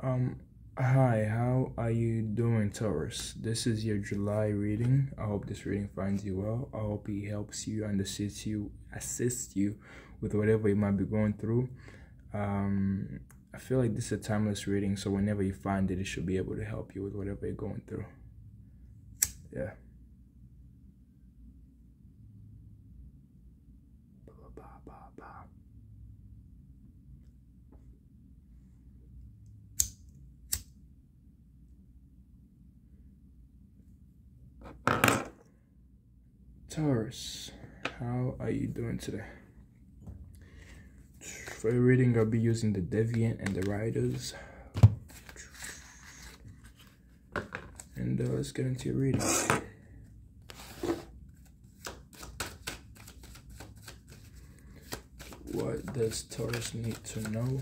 Hi, how are you doing, Taurus? This is your July reading. I hope this reading finds you well. I hope it helps you and assists you with whatever you might be going through. I feel like this is a timeless reading, so whenever you find it, it should be able to help you with whatever you're going through. Yeah. Taurus, how are you doing today? For your reading, I'll be using the Deviant and the Riders. And let's get into your reading. What does Taurus need to know?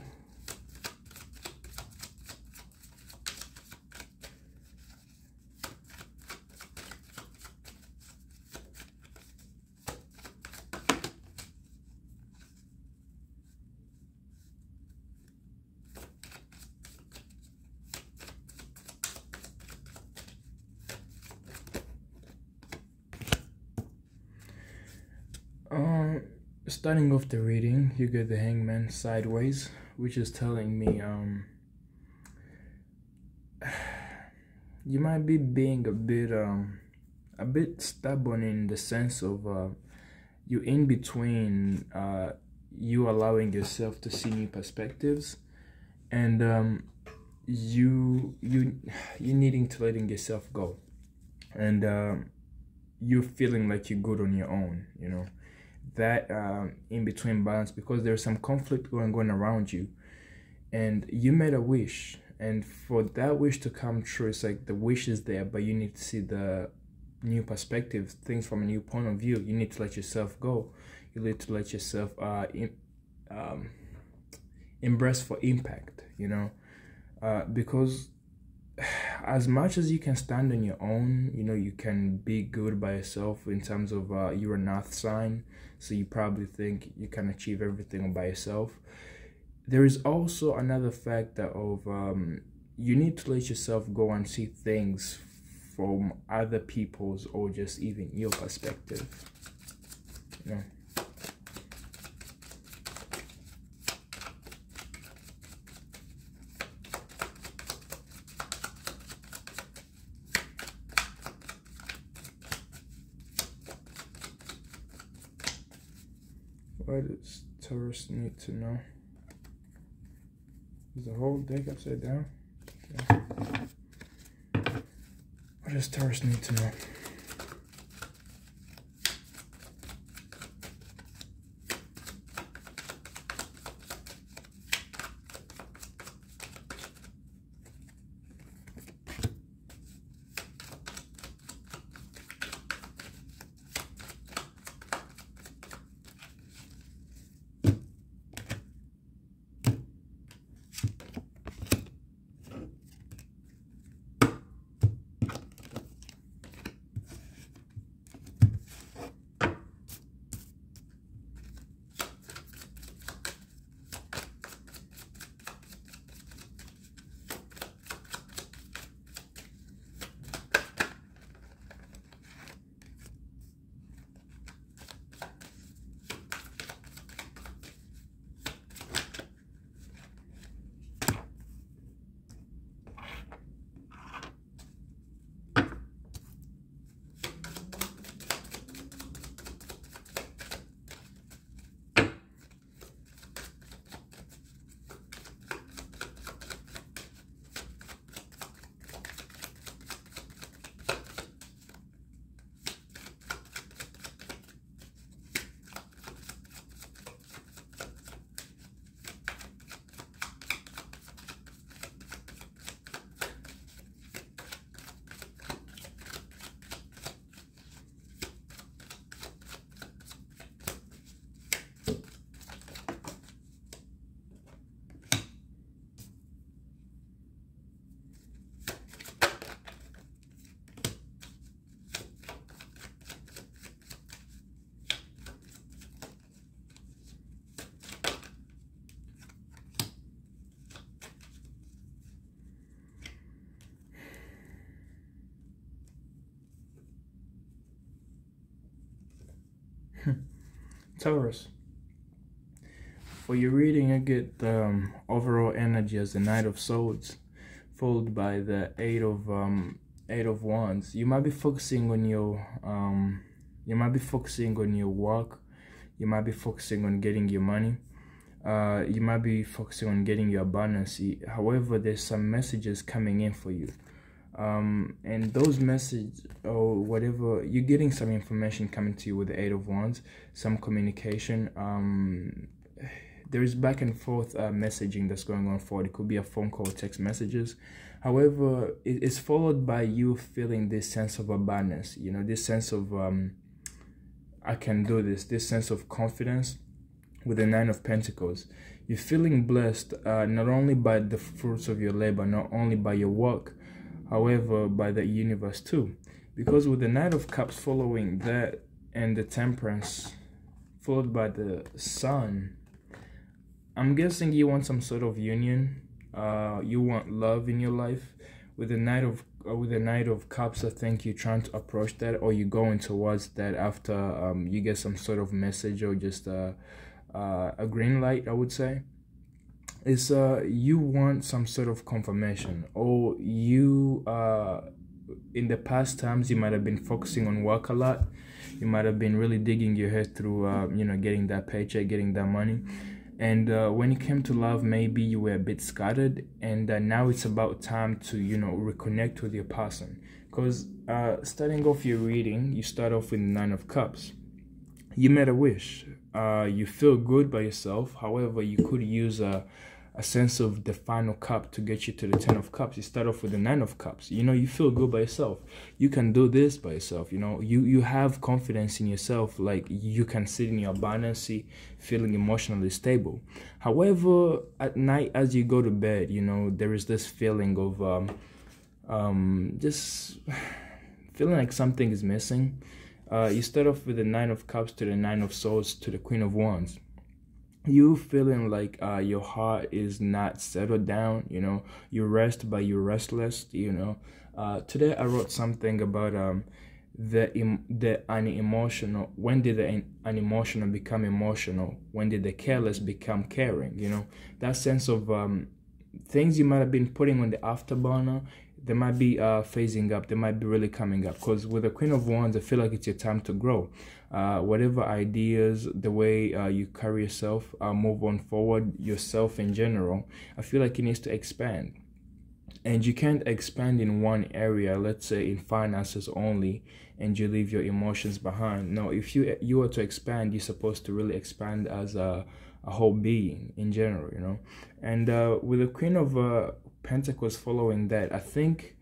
Starting off the reading, you get the Hangman sideways, which is telling me you might be being a bit stubborn in the sense of you in between you allowing yourself to see new perspectives and you needing to letting yourself go, and you feeling like you're good on your own, you know. That in between balance, because there's some conflict going around you, and you made a wish, and for that wish to come true, it's like the wish is there, but you need to see the new perspective, things from a new point of view. You need to let yourself go. You need to let yourself embrace for impact, you know, because as much as you can stand on your own, you know, you can be good by yourself in terms of you're an earth sign, so you probably think you can achieve everything by yourself. There is also another factor of you need to let yourself go and see things from other people's or just even your perspective, you know. What does Taurus need to know? Is the whole deck upside down? Okay. What does Taurus need to know? Taurus, for your reading, you get the overall energy as the Knight of Swords, followed by the Eight of Wands. You might be focusing on your work. You might be focusing on getting your money. You might be focusing on getting your abundance. However, there's some messages coming in for you. And those messages, or whatever, you're getting some information coming to you with the Eight of Wands, some communication. There is back and forth messaging that's going on forward. It could be a phone call, text messages. However, it's followed by you feeling this sense of abundance, you know, this sense of I can do this sense of confidence with the Nine of Pentacles. You're feeling blessed not only by the fruits of your labor, not only by your work, however, by the universe too. Because with the Knight of Cups following that, and the Temperance followed by the Sun, I'm guessing you want some sort of union. You want love in your life. With the Knight of Cups, I think you're trying to approach that, or you're going towards that after you get some sort of message, or just a green light, I would say. It's you want some sort of confirmation, or you in the past times you might have been focusing on work a lot. You might have been really digging your head through you know, getting that paycheck, getting that money. And when it came to love, maybe you were a bit scattered, and now it's about time to, you know, reconnect with your person. Because starting off your reading, you start off with the Nine of Cups. You made a wish. You feel good by yourself. However, you could use a sense of the final cup to get you to the Ten of Cups. You start off with the Nine of Cups. You know, you feel good by yourself. You can do this by yourself. You know, you have confidence in yourself. Like, you can sit in your abundance, feeling emotionally stable. However, at night as you go to bed, you know, there is this feeling of just feeling like something is missing. You start off with the Nine of Cups to the Nine of Swords to the Queen of Wands. You feeling like your heart is not settled down, you know, you rest but you're restless, you know. Today I wrote something about the unemotional. When did the unemotional become emotional? When did the careless become caring? You know, that sense of things you might have been putting on the afterburner, they might be phasing up. They might be really coming up. Because with the Queen of Wands, I feel like it's your time to grow. Whatever ideas, the way you carry yourself, move on forward, yourself in general, I feel like it needs to expand. And you can't expand in one area, let's say in finances only, and you leave your emotions behind. No, if you are to expand, you're supposed to really expand as a whole being in general, you know. And with the Queen of Pentacles following that, I think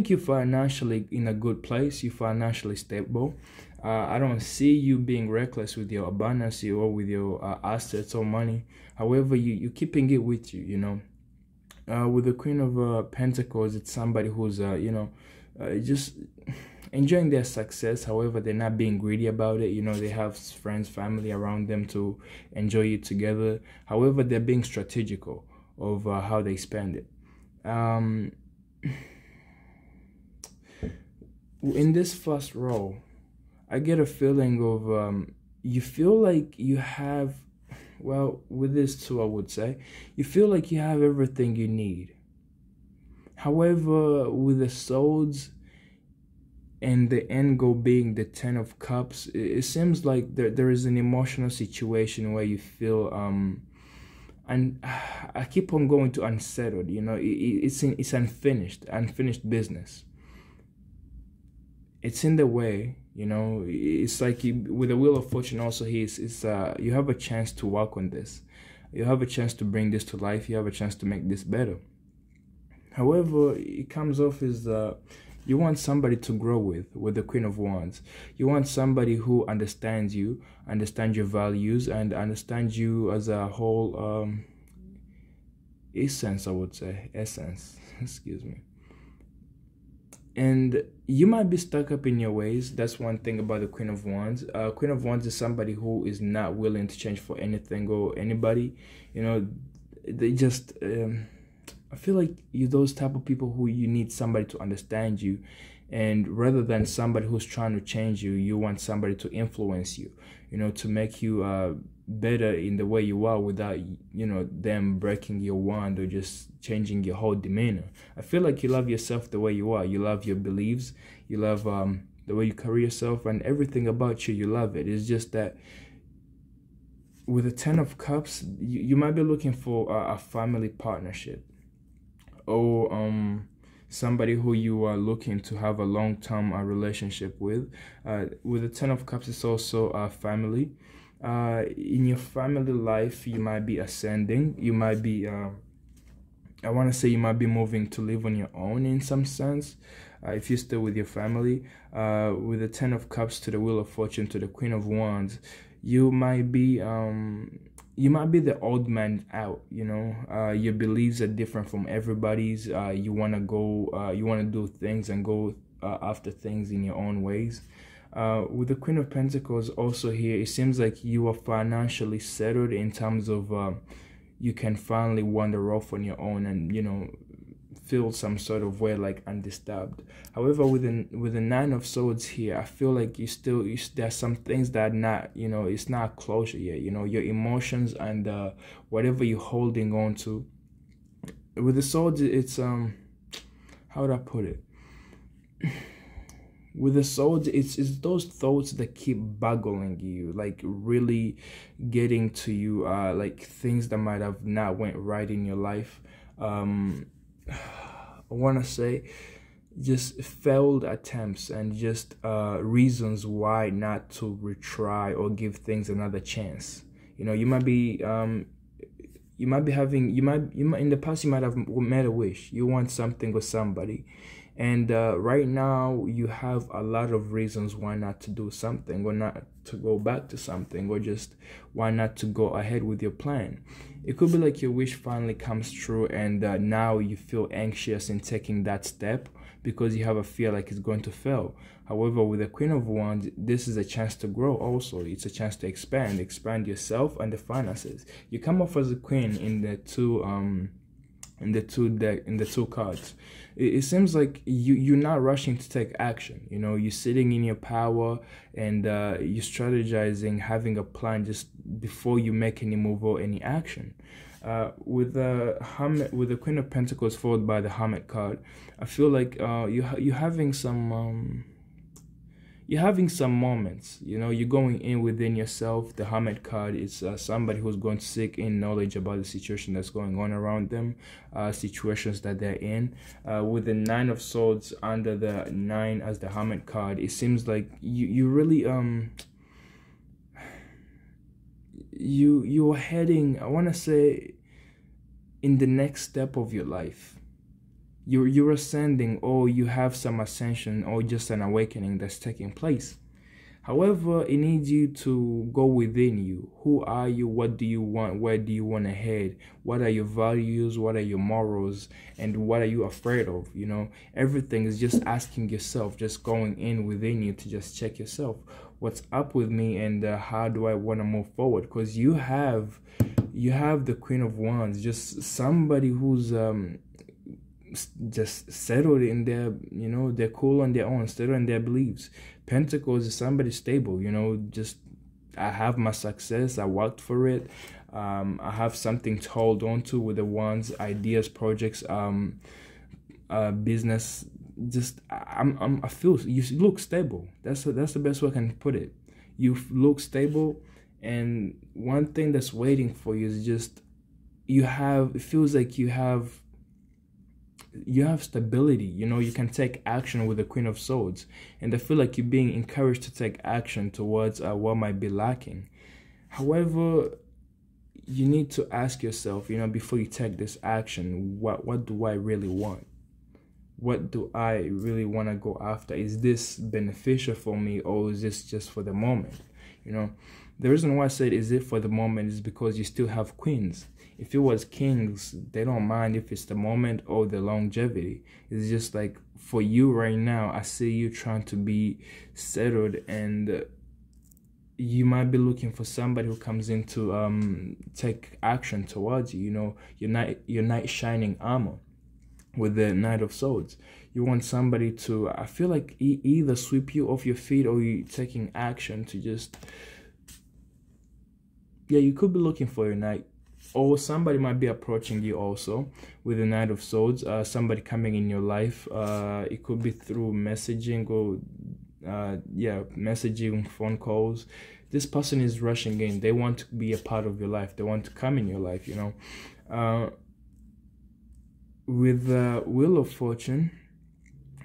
you're financially in a good place. You're financially stable. I don't see you being reckless with your abundance or with your assets or money. However, you're keeping it with you, you know. With the Queen of Pentacles, it's somebody who's you know, just enjoying their success. However, they're not being greedy about it. You know, they have friends, family around them to enjoy it together. However, they're being strategical of how they spend it. In this first row, I get a feeling of you feel like you have, well, with this too, I would say, you feel like you have everything you need. However, with the Swords and the end goal being the Ten of Cups, it seems like there is an emotional situation where you feel and I keep on going to unsettled. You know, it's unfinished business. It's in the way, you know. It's like with the Wheel of Fortune also, you have a chance to work on this. You have a chance to bring this to life. You have a chance to make this better. However, it comes off as you want somebody to grow with the Queen of Wands. You want somebody who understands you, understands your values, and understands you as a whole essence, I would say. Essence, excuse me. And you might be stuck up in your ways. That's one thing about the Queen of Wands. Queen of Wands is somebody who is not willing to change for anything or anybody. You know, they just I feel like you're those type of people who you need somebody to understand you. And rather than somebody who's trying to change you, you want somebody to influence you, to make you better in the way you are without, them breaking your wand or just changing your whole demeanor. I feel like you love yourself the way you are. You love your beliefs. You love the way you carry yourself, and everything about you love it. It's just that with the 10 of Cups, you might be looking for a family partnership, or somebody who you are looking to have a long-term relationship with. With the 10 of Cups, it's also a family. In your family life, you might be ascending. You might be, I want to say you might be moving to live on your own in some sense. If you're still with your family, with the 10 of Cups to the Wheel of Fortune to the Queen of Wands, you might be the odd man out. Your beliefs are different from everybody's. You want to do things and go after things in your own ways. With the Queen of Pentacles also here, it seems like you are financially settled in terms of you can finally wander off on your own and feel some sort of way like undisturbed. However, with the 9 of Swords here, I feel like there's some things that are not, it's not closure yet. Your emotions and whatever you're holding on to. With the Swords, it's how would I put it? With the Swords, it's those thoughts that keep boggling you, like really getting to you, like things that might have not went right in your life. I want to say just failed attempts and just reasons why not to retry or give things another chance. You might be in the past you might have made a wish. You want something with somebody, and right now you have a lot of reasons why not to do something, or not to go back to something, or just why not to go ahead with your plan. It could be like your wish finally comes true, and now you feel anxious in taking that step because you have a fear like it's going to fail. However, with the Queen of Wands, this is a chance to grow also. It's a chance to expand yourself and the finances. You come off as a queen in the two cards. It seems like you're not rushing to take action. You're sitting in your power, and you're strategizing, having a plan just before you make any move or any action. With the Hermit, with the Queen of Pentacles followed by the Hermit card, I feel like you're having some moments. You're going in within yourself. The Hermit card is somebody who's going to seek in knowledge about the situation that's going on around them, situations that they're in. With the 9 of Swords under the 9 as the Hermit card, it seems like you really you're heading, I want to say, in the next step of your life. You're ascending, or you have some ascension, or just an awakening that's taking place. However, it needs you to go within you. Who are you? What do you want? Where do you want to head? What are your values? What are your morals? And what are you afraid of? Everything is just asking yourself, just going in within you to just check yourself. What's up with me, and how do I want to move forward? Because you have the Queen of Wands, just somebody who's just settled in their, they're cool on their own, settled in their beliefs. Pentacles is somebody stable, just I have my success, I worked for it, I have something to hold on to. With the Wands, ideas, projects, business, just I feel you look stable. That's the best way I can put it. You look stable, and one thing that's waiting for you is just it feels like you have stability. You can take action with the Queen of Swords, and I feel like you're being encouraged to take action towards what might be lacking. However, you need to ask yourself, before you take this action, what do I really want? What do I really want to go after? Is this beneficial for me, or is this just for the moment? The reason why I said is it for the moment is because you still have queens. If it was kings, they don't mind if it's the moment or the longevity. It's just like for you right now, I see you trying to be settled, and you might be looking for somebody who comes in to take action towards you. Your knight shining armor. with the Knight of Swords. You want somebody to, I feel like, either sweep you off your feet, or you taking action to just, yeah, you could be looking for your knight, or somebody might be approaching you also with the Knight of Swords. Somebody coming in your life. It could be through messaging, or messaging, phone calls. This person is rushing in. They want to be a part of your life. They want to come in your life, you know. With the Wheel of Fortune,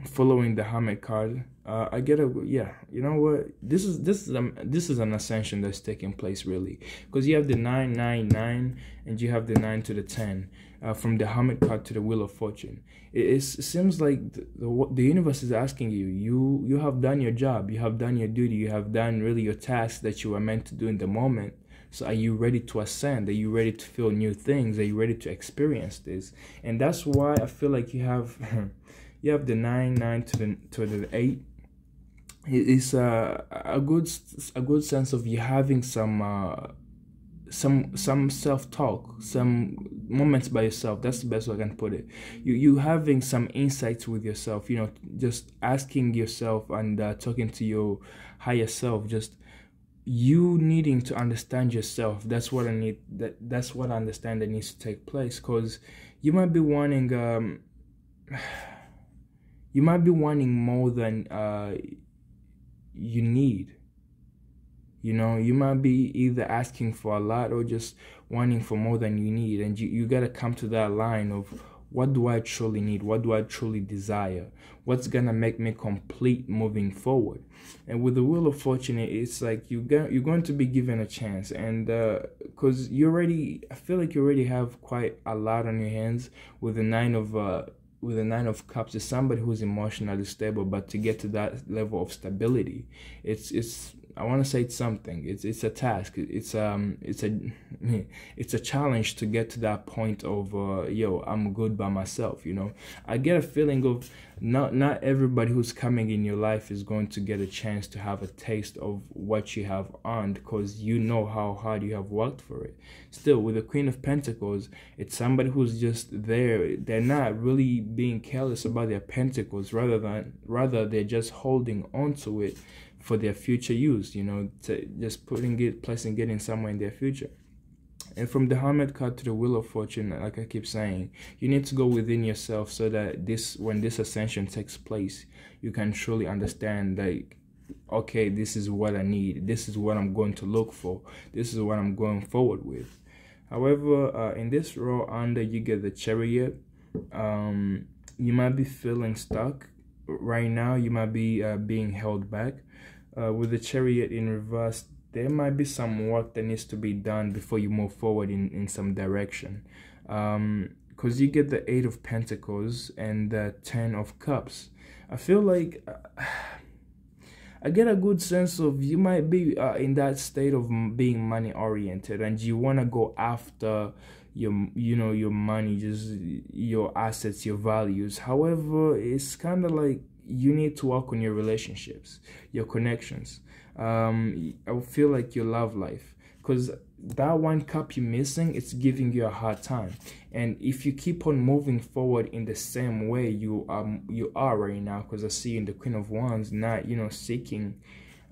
following the Hermit card, I get a, yeah, you know what, this is an ascension that's taking place, really, because you have the 999 and you have the 9 to the 10, from the Hermit card to the Wheel of Fortune. It seems like the universe is asking you, you have done your job, you have done your duty, you have done really your task that you were meant to do in the moment. So are you ready to ascend? Are you ready to feel new things? Are you ready to experience this? And that's why I feel like you have you have the 9 to the 8. It's a good sense of you having some self-talk, some moments by yourself. That's the best way I can put it. You having some insights with yourself, you know, just asking yourself and talking to your higher self, just you needing to understand yourself. That's what I need. That's what I understand that needs to take place, because you might be wanting more than you need. You know, you might be either asking for a lot or just wanting for more than you need, and you got to come to that line of, what do I truly need? What do I truly desire? What's gonna make me complete moving forward? And with the Wheel of Fortune, it's like you're going to be given a chance, and because I feel like you already have quite a lot on your hands. With the Nine of Cups, is somebody who's emotionally stable, but to get to that level of stability, it's I want to say it's something. It's a task. It's a challenge to get to that point of I'm good by myself. You know, I get a feeling of not everybody who's coming in your life is going to get a chance to have a taste of what you have earned, because you know how hard you have worked for it. Still, with the Queen of Pentacles, it's somebody who's just there. They're not really being careless about their pentacles, rather they're just holding on to it for their future use, you know, to just placing it in somewhere in their future. And from the Hermit card to the Wheel of Fortune, like I keep saying, you need to go within yourself, so that when this ascension takes place, you can truly understand, like, okay, this is what I need, this is what I'm going to look for, this is what I'm going forward with. However, in this row under, you get the Chariot. You might be feeling stuck right now. You might be being held back. With the Chariot in reverse, there might be some work that needs to be done before you move forward in some direction. Because you get the 8 of Pentacles and the 10 of Cups. I feel like I get a good sense of you might be in that state of being money oriented, and you want to go after your money, just your assets, your values. However, it's kind of like you need to work on your relationships, your connections. I feel like your love life, because that 1 cup you're missing, it's giving you a hard time. And if you keep on moving forward in the same way you are right now, because I see you in the Queen of Wands, not seeking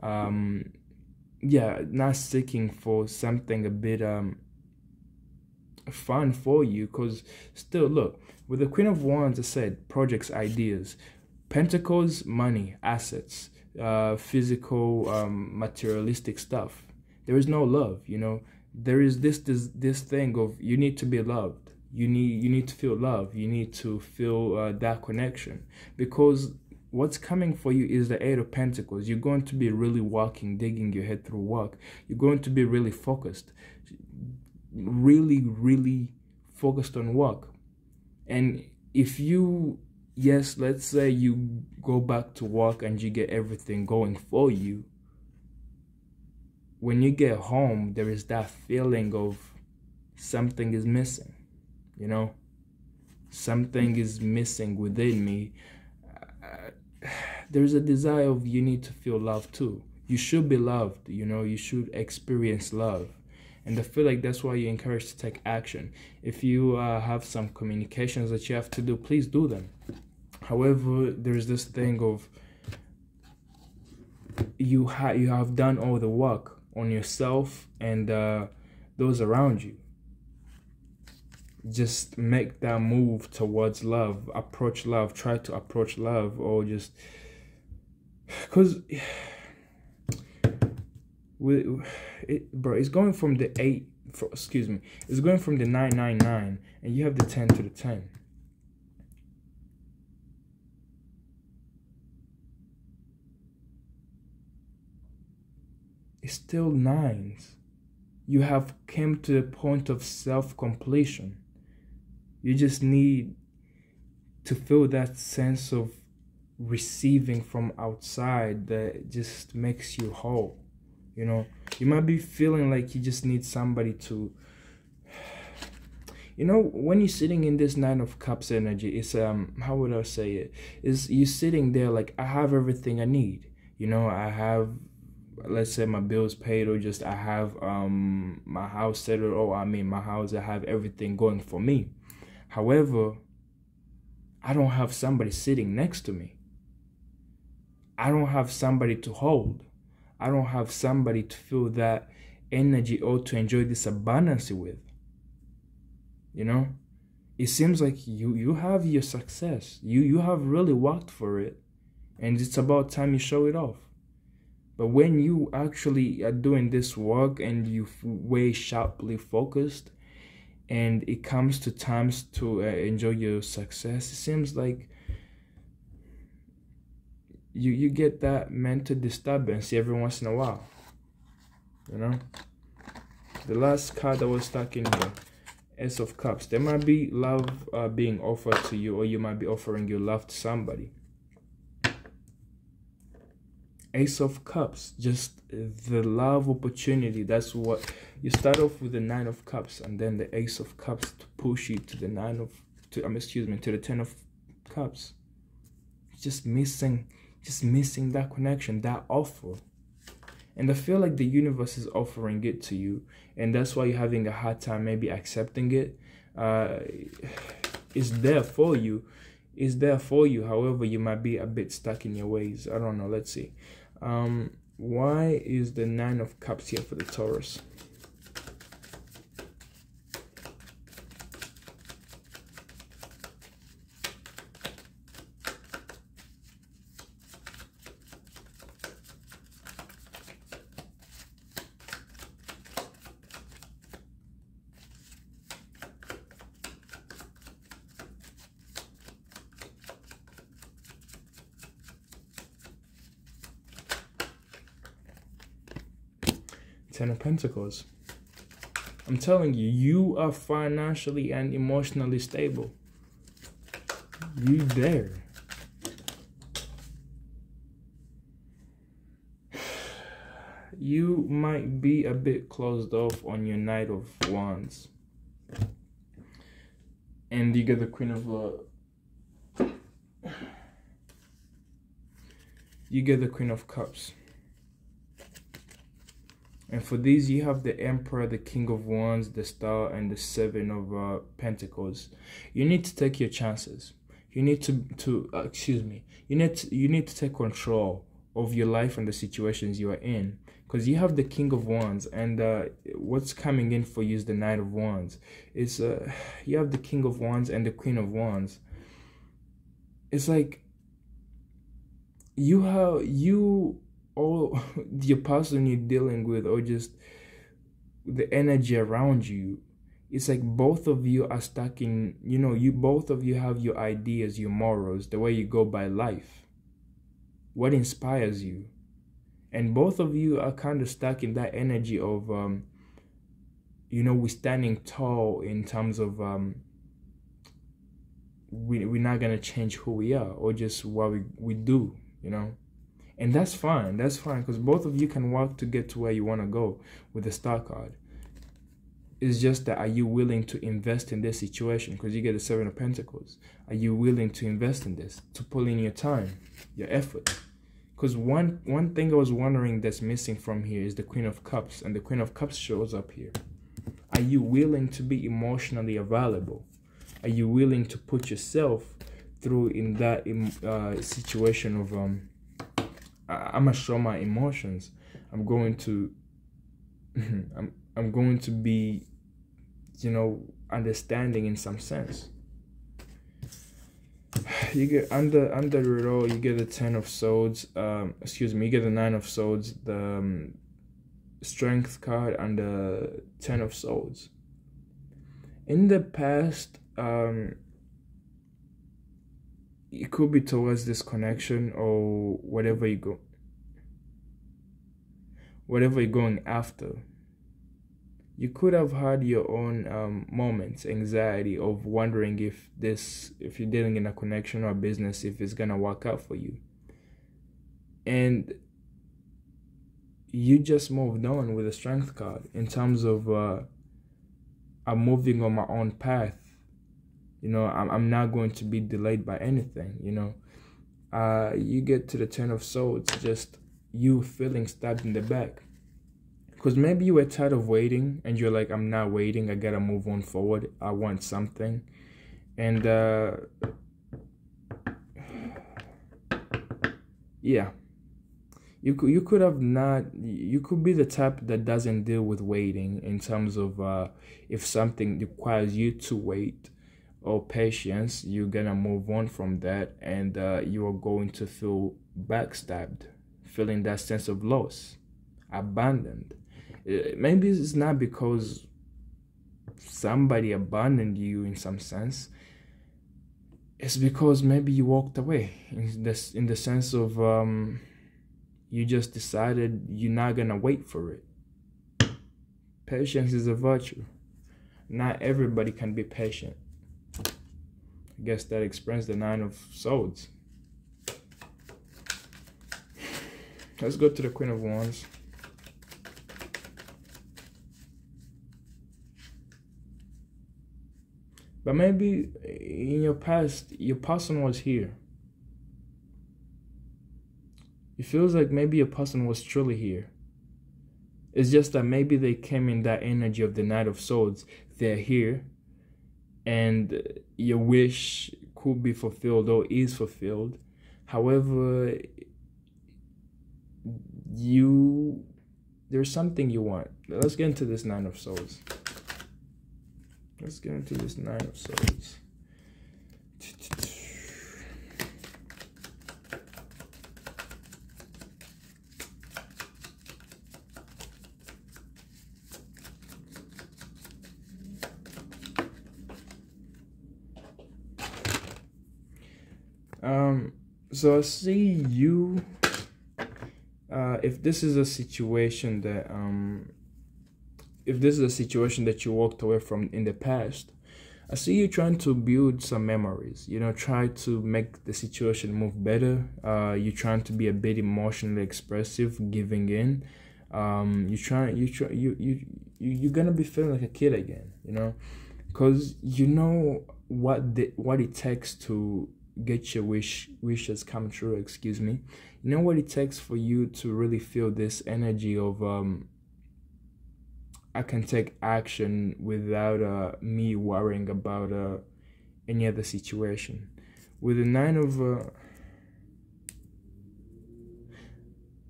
not seeking for something a bit fun for you, because still, look, with the Queen of Wands, I said projects, ideas. Pentacles, money, assets, physical, materialistic stuff. There is no love, you know. There is this thing of, you need to be loved. You need to feel love. You need to feel that connection, because what's coming for you is the 8 of Pentacles. You're going to be really working, digging your head through work. You're going to be really focused, really focused on work. And if you, yes, let's say you go back to work and you get everything going for you, when you get home, there is that feeling of something is missing, you know, something is missing within me. There's a desire of, you need to feel love too. You should be loved, you know, you should experience love. And I feel like that's why you're encouraged to take action. If you have some communications that you have to do, please do them. However, there's this thing of you have done all the work on yourself and those around you. Just make that move towards love. Approach love. Try to approach love, or just because it's going from the it's going from the 999, and you have the 10 to the 10. It's still nines. You have come to the point of self-completion. You just need to feel that sense of receiving from outside that just makes you whole. You know, you might be feeling like you just need somebody to, you know, when you're sitting in this 9 of Cups energy, it's how would I say it, is you sitting there like, I have everything I need. You know, I have, let's say, my bills paid, or just I have my house settled, or I mean my house, I have everything going for me. However, I don't have somebody sitting next to me. I don't have somebody to hold. I don't have somebody to feel that energy or to enjoy this abundance with. You know, it seems like you have your success. You have really worked for it, and it's about time you show it off. But when you actually are doing this work and you way sharply focused, and it comes to times to enjoy your success, it seems like you get that mental disturbance every once in a while. You know, the last card that was stuck in here, Ace of Cups. There might be love being offered to you, or you might be offering your love to somebody. Ace of Cups, just the love opportunity. That's what you start off with, the 9 of Cups, and then the Ace of Cups to push you to the to the 10 of Cups. Just missing that connection, that offer. And I feel like the universe is offering it to you, and that's why you're having a hard time maybe accepting it. It's there for you. It's there for you. However, you might be a bit stuck in your ways. I don't know. Let's see. Why is the 9 of Cups here for the Taurus? Ten of Pentacles. I'm telling you, you are financially and emotionally stable. You there. You might be a bit closed off on your Knight of Wands. And you get the Queen of you get the Queen of Cups. And for these, you have the Emperor, the King of Wands, the Star, and the 7 of Pentacles. You need to take your chances. You need to You need to take control of your life and the situations you are in, because you have the King of Wands, and what's coming in for you is the Knight of Wands. It's you have the King of Wands and the Queen of Wands. It's like or your person you're dealing with, or just the energy around you, it's like both of you are stuck in, both of you have your ideas, your morals, the way you go by life, what inspires you, and both of you are kind of stuck in that energy of we're standing tall in terms of we're not gonna change who we are or just what we do, and that's fine. That's fine, because both of you can work to get to where you want to go with the Star card. It's just that, are you willing to invest in this situation? Because you get the 7 of Pentacles. Are you willing to invest in this, to pull in your time, your effort? Because one thing I was wondering that's missing from here is the Queen of Cups, and the Queen of Cups shows up here. Are you willing to be emotionally available? Are you willing to put yourself through in that situation of I'm gonna show my emotions. I'm going to I'm going to be, you know, understanding in some sense. You get under it all, you get the 10 of swords, you get the 9 of swords, the strength card, and the 10 of swords. In the past, it could be towards this connection or whatever you're going after. You could have had your own moments, anxiety of wondering if you're dealing in a connection or a business, if it's gonna work out for you. And you just moved on with the strength card in terms of I'm moving on my own path. You know, I'm not going to be delayed by anything, you know. You get to the 10 of swords, just you feeling stabbed in the back. Because maybe you were tired of waiting and you're like, I'm not waiting, I gotta move on forward, I want something. And yeah, you could be the type that doesn't deal with waiting in terms of if something requires you to wait or patience, you're gonna move on from that, and you are going to feel backstabbed, feeling that sense of loss, abandoned. Maybe it's not because somebody abandoned you in some sense. It's because maybe you walked away in the sense of you just decided you're not gonna wait for it. Patience is a virtue. Not everybody can be patient. I guess that explains the 9 of swords. Let's go to the Queen of Wands. But maybe in your past, your person was here. It feels like maybe your person was truly here. It's just that maybe they came in that energy of the Knight of Swords. They're here. And your wish could be fulfilled or is fulfilled. However, there's something you want. Let's get into this 9 of Swords. Let's get into this 9 of Swords. So I see you, if this is a situation that you walked away from in the past, I see you trying to build some memories, you know, try to make the situation move better. You're trying to be a bit emotionally expressive, giving in. You're gonna be feeling like a kid again, you know, because you know what it takes to get your wishes come true, excuse me. You know what it takes for you to really feel this energy of I can take action without me worrying about any other situation. With the 9 of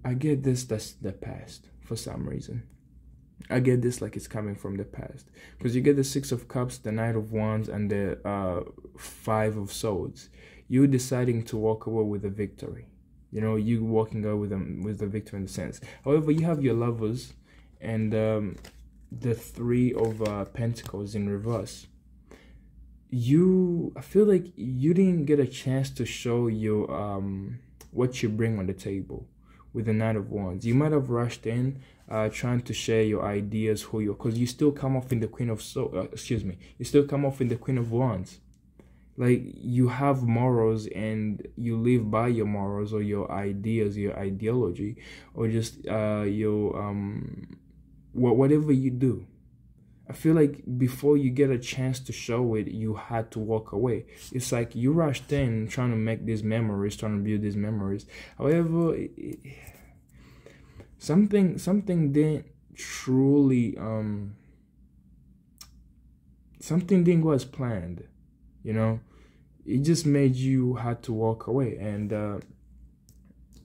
I get this, that's the past for some reason. I get this like it's coming from the past, because you get the 6 of Cups, the Knight of Wands, and the 5 of Swords. You deciding to walk away with a victory. You know, you walking away with the victory in the sense. However, you have your Lovers and the 3 of Pentacles in reverse. I feel like you didn't get a chance to show your what you bring on the table with the 9 of Wands. You might have rushed in trying to share your ideas, because you still come off in the Queen of you still come off in the Queen of Wands. Like, you have morals and you live by your morals or your ideas, your ideology, or just your whatever you do. I feel like before you get a chance to show it, you had to walk away. It's like you rushed in trying to make these memories, trying to build these memories. However, something didn't truly something didn't go as planned, you know. It just made you had to walk away, and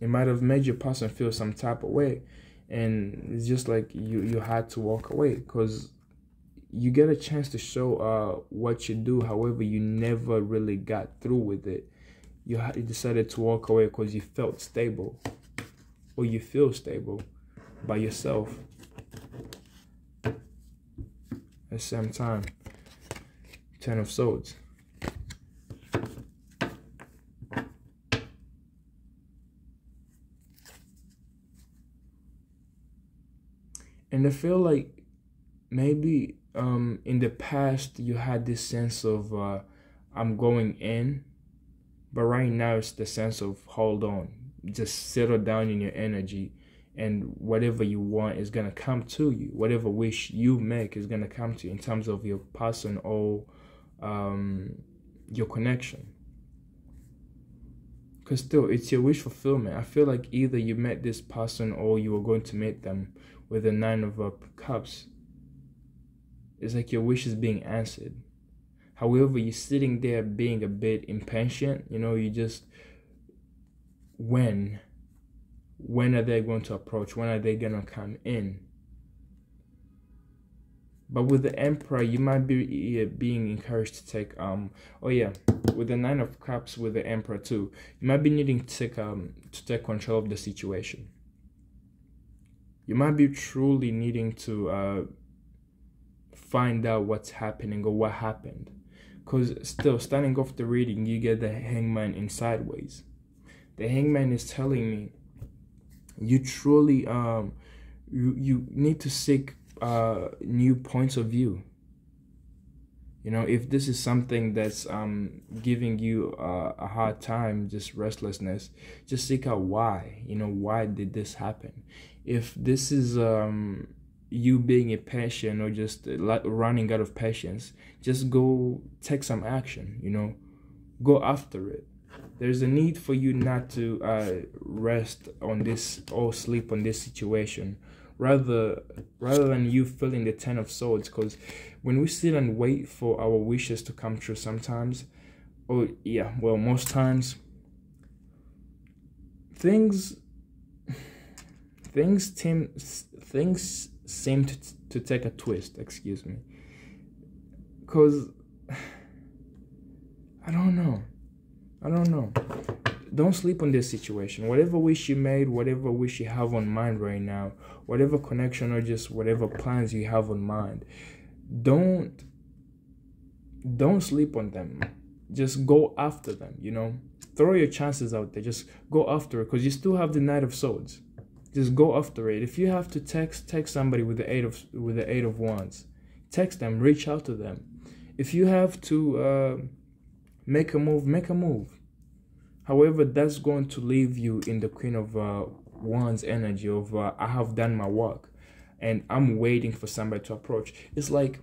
it might have made your person feel some type of way, and it's just like you had to walk away, because you get a chance to show what you do. However, you never really got through with it. You decided to walk away because you felt stable, or you feel stable by yourself. At the same time, 10 of Swords. And I feel like maybe in the past you had this sense of I'm going in, but right now it's the sense of hold on, just settle down in your energy, and whatever you want is gonna come to you. Whatever wish you make is gonna come to you in terms of your person or your connection. Because still, it's your wish fulfillment. I feel like either you met this person or you were going to meet them with the 9 of Cups. It's like your wish is being answered. However, you're sitting there being a bit impatient. You know, you just, when are they going to approach? When are they going to come in? But with the Emperor, you might be being encouraged to take, with the 9 of Cups, with the Emperor too, you might be needing to take control of the situation. You might be truly needing to find out what's happening or what happened. Because still, starting off the reading, you get the Hangman in sideways. The Hangman is telling me you truly you need to seek new points of view. You know, if this is something that's giving you a hard time, just restlessness, just seek out why. You know, why did this happen? If this is you being impatient or just running out of patience, just go take some action. You know, go after it. There's a need for you not to rest on this or sleep on this situation, rather than you feeling the 10 of Swords. Because when we sit and wait for our wishes to come true, sometimes, most times, things seem to take a twist. Excuse me, because I don't know. Don't sleep on this situation. Whatever wish you made, whatever wish you have on mind right now, whatever connection or just whatever plans you have on mind, don't sleep on them. Just go after them, you know. Throw your chances out there. Just go after it, because you still have the Knight of Swords. Just go after it. If you have to text somebody with the 8 of Wands, text them, reach out to them. If you have to make a move. However, that's going to leave you in the Queen of Wands energy of I have done my work and I'm waiting for somebody to approach. It's like,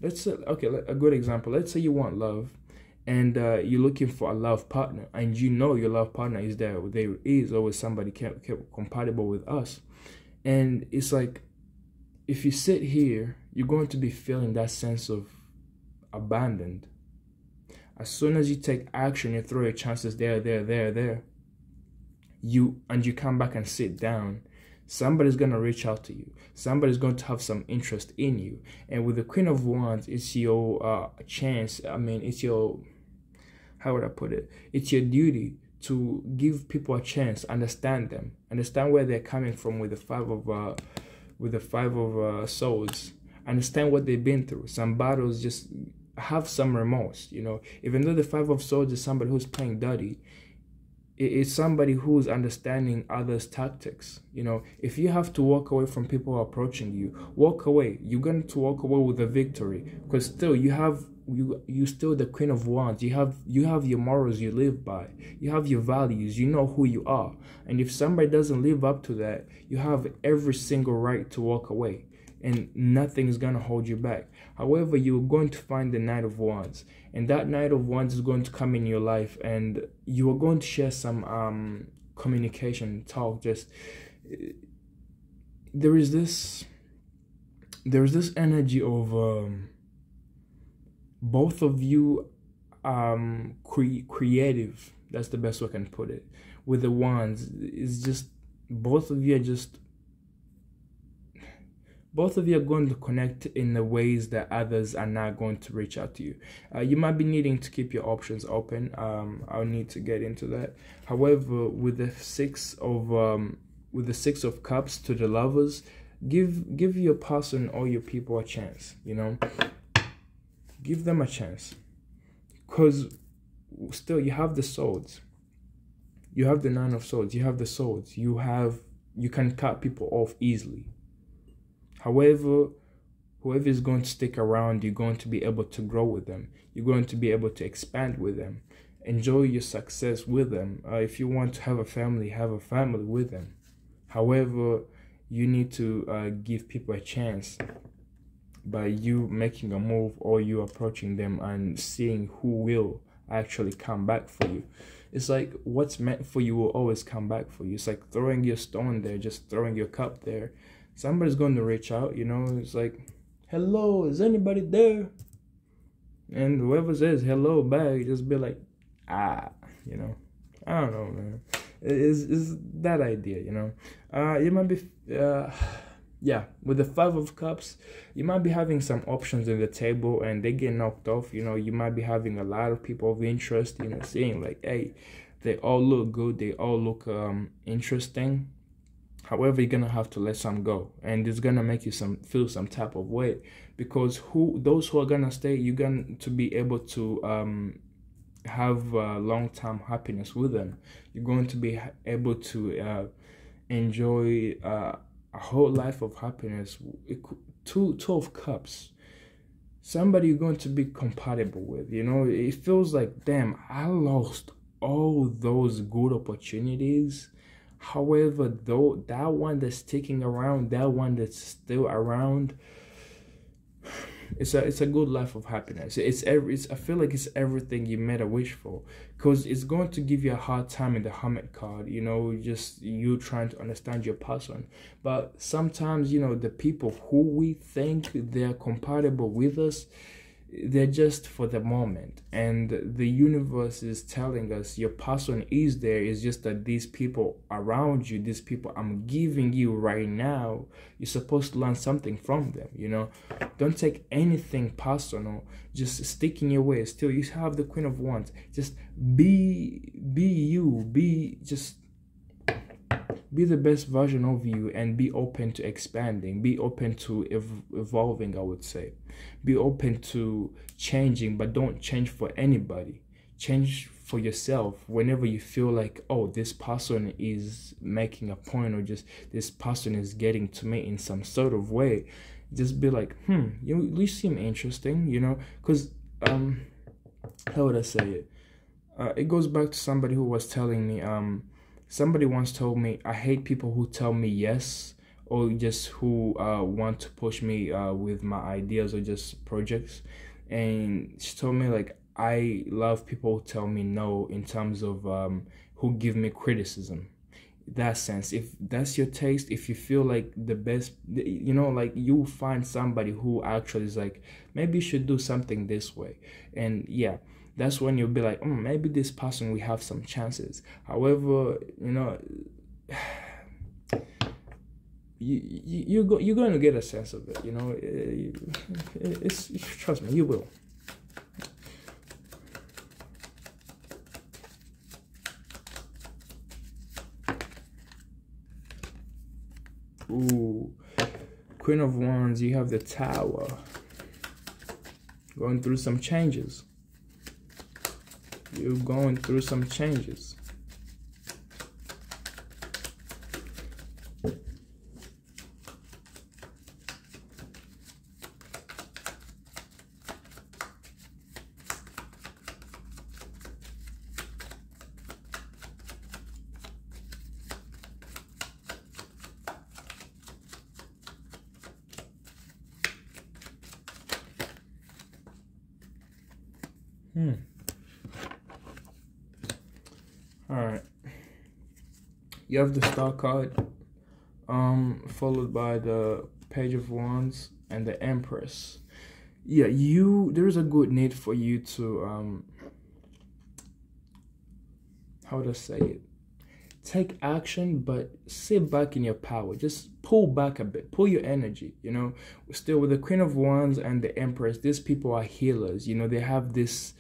let's say, okay, a good example. Let's say you want love and you're looking for a love partner, and you know your love partner is there. There is always somebody compatible with us. And it's like, if you sit here, you're going to be feeling that sense of abandoned. As soon as you take action, you throw your chances there, you come back and sit down, somebody's going to reach out to you. Somebody's going to have some interest in you. And with the Queen of Wands, it's your chance. I mean, it's your, how would I put it? It's your duty to give people a chance, understand them, understand where they're coming from with the 5 of Swords, understand what they've been through. Some battles, just have some remorse, you know. Even though the 5 of Swords is somebody who's playing dirty, it's somebody who's understanding others' tactics. You know, if you have to walk away from people approaching you, walk away. You're going to walk away with a victory, because still you still the Queen of Wands. You have your morals you live by. You have your values. You know who you are. And if somebody doesn't live up to that, you have every single right to walk away, and nothing is going to hold you back. However, you're going to find the Knight of Wands, and that Knight of Wands is going to come in your life, and you are going to share some communication, talk. Just there is this energy of both of you creative. That's the best way I can put it. With the Wands, it's just both of you are going to connect in the ways that others are not going to reach out to you. You might be needing to keep your options open. I'll need to get into that. However, with the Six of Cups to the Lovers, give your person or your people a chance. You know, give them a chance, because still you have the swords. You have the Nine of Swords. You have the swords. You can cut people off easily. However, whoever is going to stick around, you're going to be able to grow with them. You're going to be able to expand with them. Enjoy your success with them. If you want to have a family with them. However, you need to give people a chance by you making a move, or you approaching them and seeing who will actually come back for you. It's like what's meant for you will always come back for you. It's like throwing your stone there, just throwing your cup there. Somebody's going to reach out, you know. It's like, hello, is anybody there? And whoever says hello back, just be like, you know. I don't know, man. It's that idea, you know. You might be, with the Five of Cups, you might be having some options in the table and they get knocked off. You know, you might be having a lot of people of interest, you know, saying like, hey, they all look good, they all look interesting. However, you're gonna have to let some go, and it's gonna make you feel some type of way, because those who are gonna stay, you're going to be able to have long-term happiness with them. You're going to be able to enjoy a whole life of happiness. Two of Cups, somebody you're going to be compatible with. You know, it feels like, damn, I lost all those good opportunities. However, though, that one that's sticking around, that one that's still around, it's a good life of happiness. I feel like it's everything you made a wish for, because it's going to give you a hard time in the Hermit card, you know, just you trying to understand your person. But sometimes, you know, the people who we think they're compatible with us, they're just for the moment, and the universe is telling us your person is there. It's just that these people around you, these people I'm giving you right now, you're supposed to learn something from them. You know, don't take anything personal, just stick in your way. Still, you have the Queen of Wands. Just be you, be the best version of you, and be open to expanding, be open to evolving. I would say be open to changing, but don't change for anybody. Change for yourself. Whenever you feel like, oh, this person is making a point, or just this person is getting to me in some sort of way, just be like, you seem interesting, you know, because how would I say it? It goes back to somebody who was telling me, somebody once told me, I hate people who tell me yes, or just who want to push me with my ideas or just projects. And she told me, like, I love people who tell me no, in terms of who give me criticism. That sense, if that's your taste, if you feel like the best, you know, like you find somebody who actually is like, maybe you should do something this way. And yeah, that's when you'll be like, maybe this person, we have some chances. However, you know, you're going to get a sense of it, you know. It's trust me, you will. Ooh, Queen of Wands, you have the Tower. Going through some changes. You're going through some changes. Alright. You have the Star card, followed by the Page of Wands and the Empress. yeah, there's a good need for you to how to say it, take action, but sit back in your power. Just pull back a bit, pull your energy. Still with the Queen of Wands and the Empress, these people are healers. They have this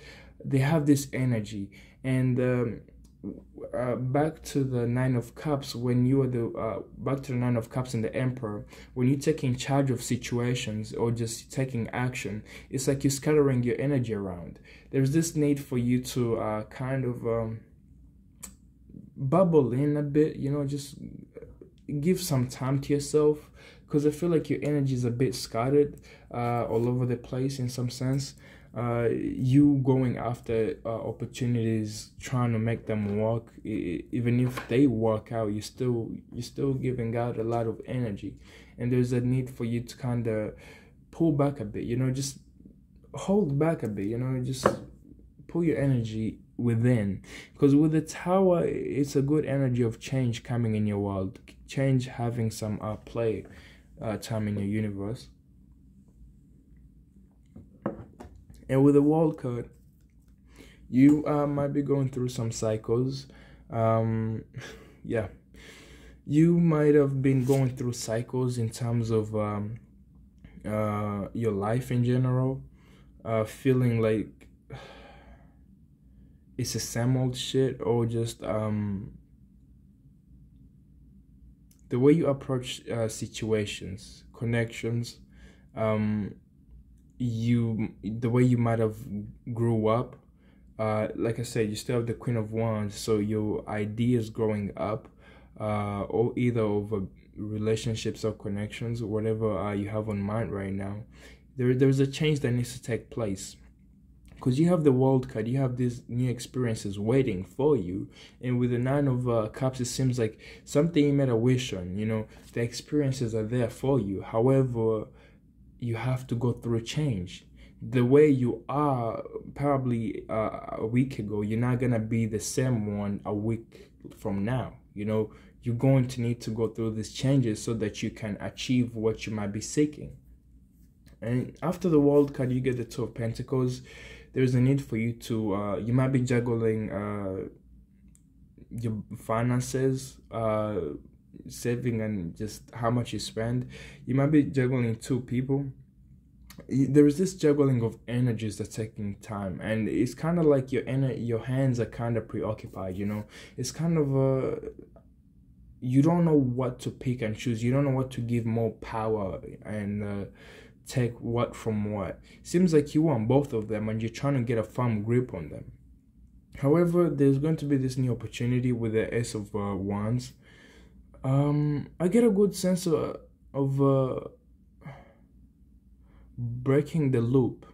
energy. And back to the Nine of Cups, when you are back to the Nine of Cups and the Emperor, when you're taking charge of situations or just taking action, it's like you're scattering your energy around. There's this need for you to kind of bubble in a bit, just give some time to yourself, because I feel like your energy is a bit scattered all over the place in some sense. You going after opportunities, trying to make them work, even if they work out, you're still giving out a lot of energy, and there's a need for you to kind of pull back a bit, just hold back a bit, just pull your energy within, because with the Tower, it's a good energy of change coming in your world, change having some play time in your universe. And with the World card, you might be going through some cycles. Yeah, you might have been going through cycles in terms of your life in general, feeling like it's the same old shit, or just the way you approach situations, connections, the way you might have grew up. Like I said, you still have the Queen of Wands, so your ideas growing up, or either over relationships or connections, or whatever you have on mind right now, there's a change that needs to take place. Because you have the World card, you have these new experiences waiting for you. And with the Nine of Cups, it seems like something you made a wish on, the experiences are there for you. However, you have to go through change. The way you are probably a week ago, you're not going to be the same one a week from now. You're going to need to go through these changes so that you can achieve what you might be seeking. And after the World card, you get the Two of Pentacles. There's a need for you to, you might be juggling your finances, saving and just how much you spend. You might be juggling two people. There is this juggling of energies that's taking time, and it's kind of like your hands are kind of preoccupied. It's kind of you don't know what to pick and choose. You don't know what to give more power and take what from what. Seems like you want both of them and you're trying to get a firm grip on them. However, there's going to be this new opportunity with the Ace of Wands. I get a good sense of breaking the loop.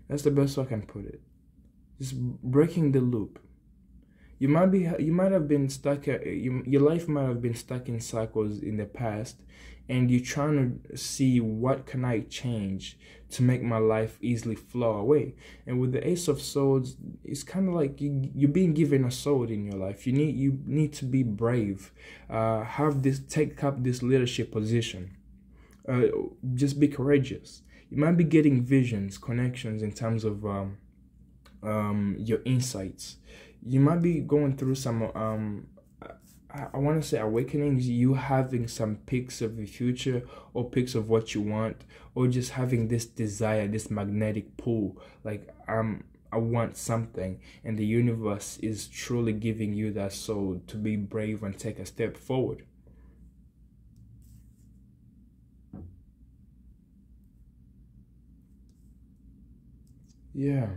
That's the best way I can put it. Just breaking the loop. You might have been stuck. Your life might have been stuck in cycles in the past, and you're trying to see what can I change to make my life easily flow away. And with the Ace of Swords, it's kind of like you're being given a sword in your life. You need to be brave. Take up this leadership position. Just be courageous. You might be getting visions, connections in terms of your insights. You might be going through some I want to say awakenings. You having some pics of the future, or pics of what you want, or just having this desire, this magnetic pull, like I want something, and the universe is truly giving you that soul to be brave and take a step forward. Yeah.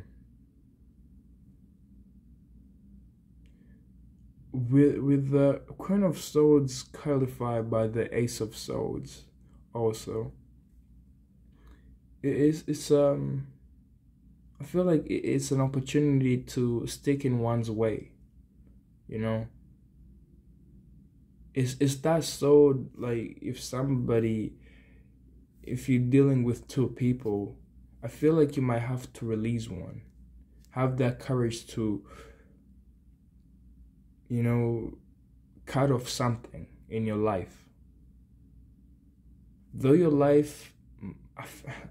With the Queen of Swords qualified by the Ace of Swords, also, it's I feel like it's an opportunity to stick in one's way. It's that sword, like if you're dealing with two people, I feel like you might have to release one, have that courage to cut off something in your life. Though your life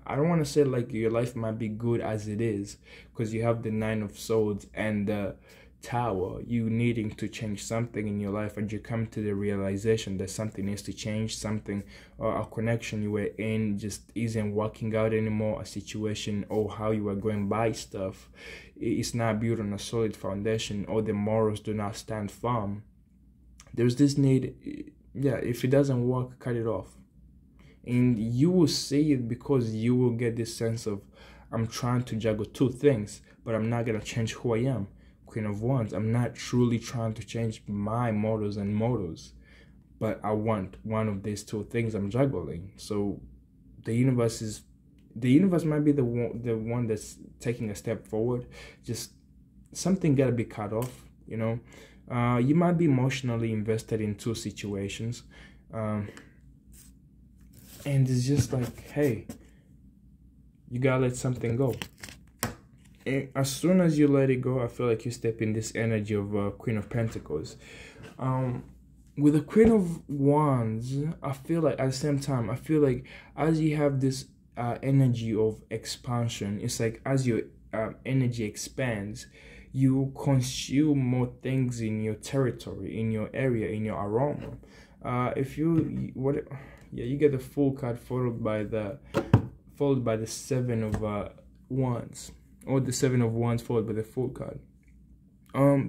I don't want to say like your life might be good as it is, because you have the Nine of Swords and the Tower, you needing to change something in your life, and you come to the realization that something needs to change, something or a connection you were in just isn't working out anymore, a situation or how you are going by stuff is not built on a solid foundation, or the morals do not stand firm. There's this need, yeah, if it doesn't work, cut it off. And you will see it, because you will get this sense of, I'm trying to juggle two things, but I'm not going to change who I am. Queen of Wands, I'm not truly trying to change my models and models, but I want one of these two things I'm juggling. So the universe might be the one that's taking a step forward. Just something got to be cut off, you know. You might be emotionally invested in two situations. And it's just like, hey, you gotta let something go. And as soon as you let it go, I feel like you step in this energy of Queen of Pentacles. With the Queen of Wands, I feel like at the same time, I feel like as you have this energy of expansion, it's like as your energy expands, you consume more things in your territory, in your area, in your aroma. You get the Fool card followed by the Seven of Wands, or the Seven of Wands followed by the Fool card.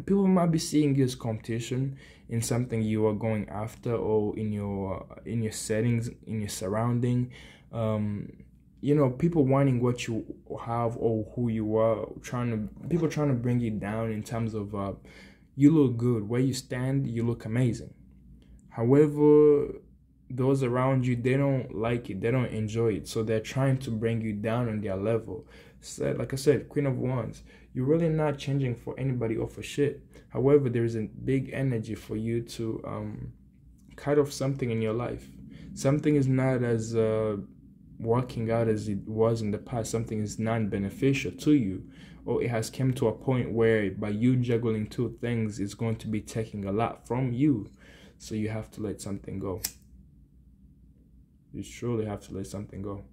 People might be seeing you as competition in something you are going after, or in your settings, in your surrounding. You know, people wanting what you have or who you are, people trying to bring you down in terms of you look good where you stand, you look amazing. However, those around you, they don't like it, they don't enjoy it, so they're trying to bring you down on their level. So, like I said, Queen of Wands, you're really not changing for anybody or for shit. However, there is a big energy for you to cut off something in your life. Something is not as working out as it was in the past. Something is non-beneficial to you, or it has come to a point where by you juggling two things, it's going to be taking a lot from you. So you have to let something go. You surely have to let something go.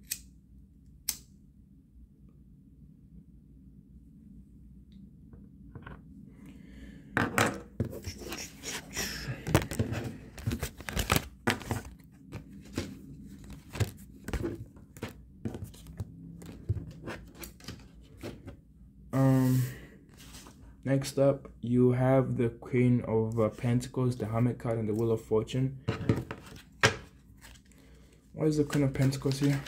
Next up, you have the Queen of Pentacles, the Hermit card, and the Wheel of Fortune. What is the Queen of Pentacles here?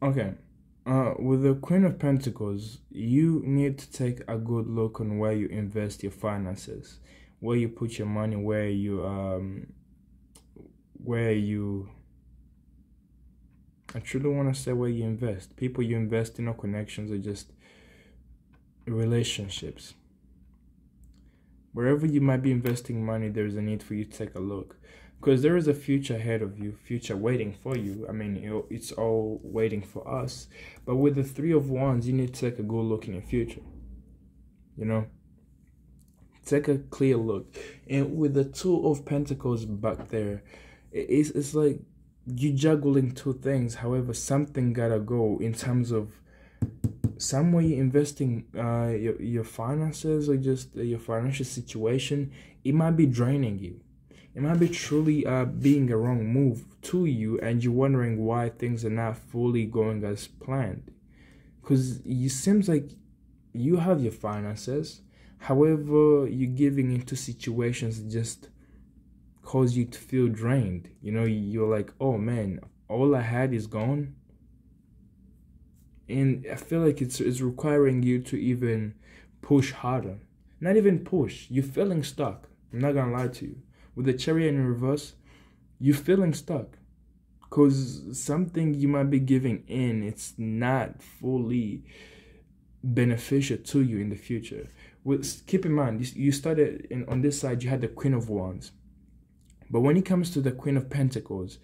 Okay, with the Queen of Pentacles, you need to take a good look on where you invest your finances, where you put your money, where you I truly want to say where you invest. People you invest in, or connections, or just relationships. Wherever you might be investing money, there's a need for you to take a look. Because there is a future ahead of you, future waiting for you. I mean, it's all waiting for us. But with the Three of Wands, you need to take a good look in your future. You know? Take a clear look. And with the Two of Pentacles back there, it's like you juggling two things. However, something gotta go in terms of somewhere you're investing your finances, or just your financial situation. It might be draining you. It might be truly being a wrong move to you, and you're wondering why things are not fully going as planned. Because it seems like you have your finances, however, you're giving into situations that just cause you to feel drained. You know, you're like, oh man, all I had is gone. And I feel like it's requiring you to even push harder. Not even push, you're feeling stuck. I'm not gonna lie to you. With the Chariot in reverse, you're feeling stuck. because something you might be giving in, it's not fully beneficial to you in the future. Keep in mind, you started on this side, you had the Queen of Wands, but when it comes to the Queen of Pentacles,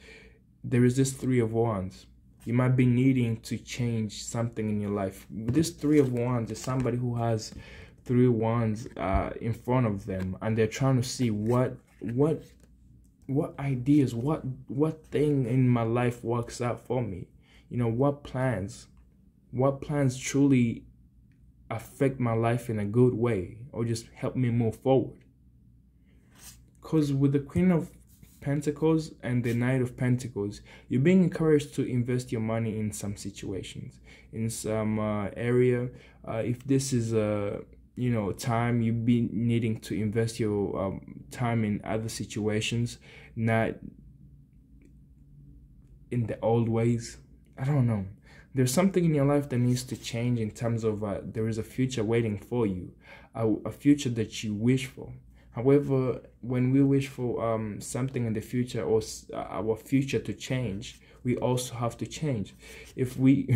there is this Three of Wands. You might be needing to change something in your life. This Three of Wands is somebody who has 3 wands in front of them, and they're trying to see what ideas, what thing in my life works out for me. You know, what plans truly affect my life in a good way, or just help me move forward. Because with the Queen of Pentacles and the Knight of Pentacles, you're being encouraged to invest your money in some situations, in some area. If this is a time, you've been needing to invest your time in other situations, not in the old ways. I don't know. There's something in your life that needs to change in terms of there is a future waiting for you, a future that you wish for. However, when we wish for something in the future, or our future to change, we also have to change. If we,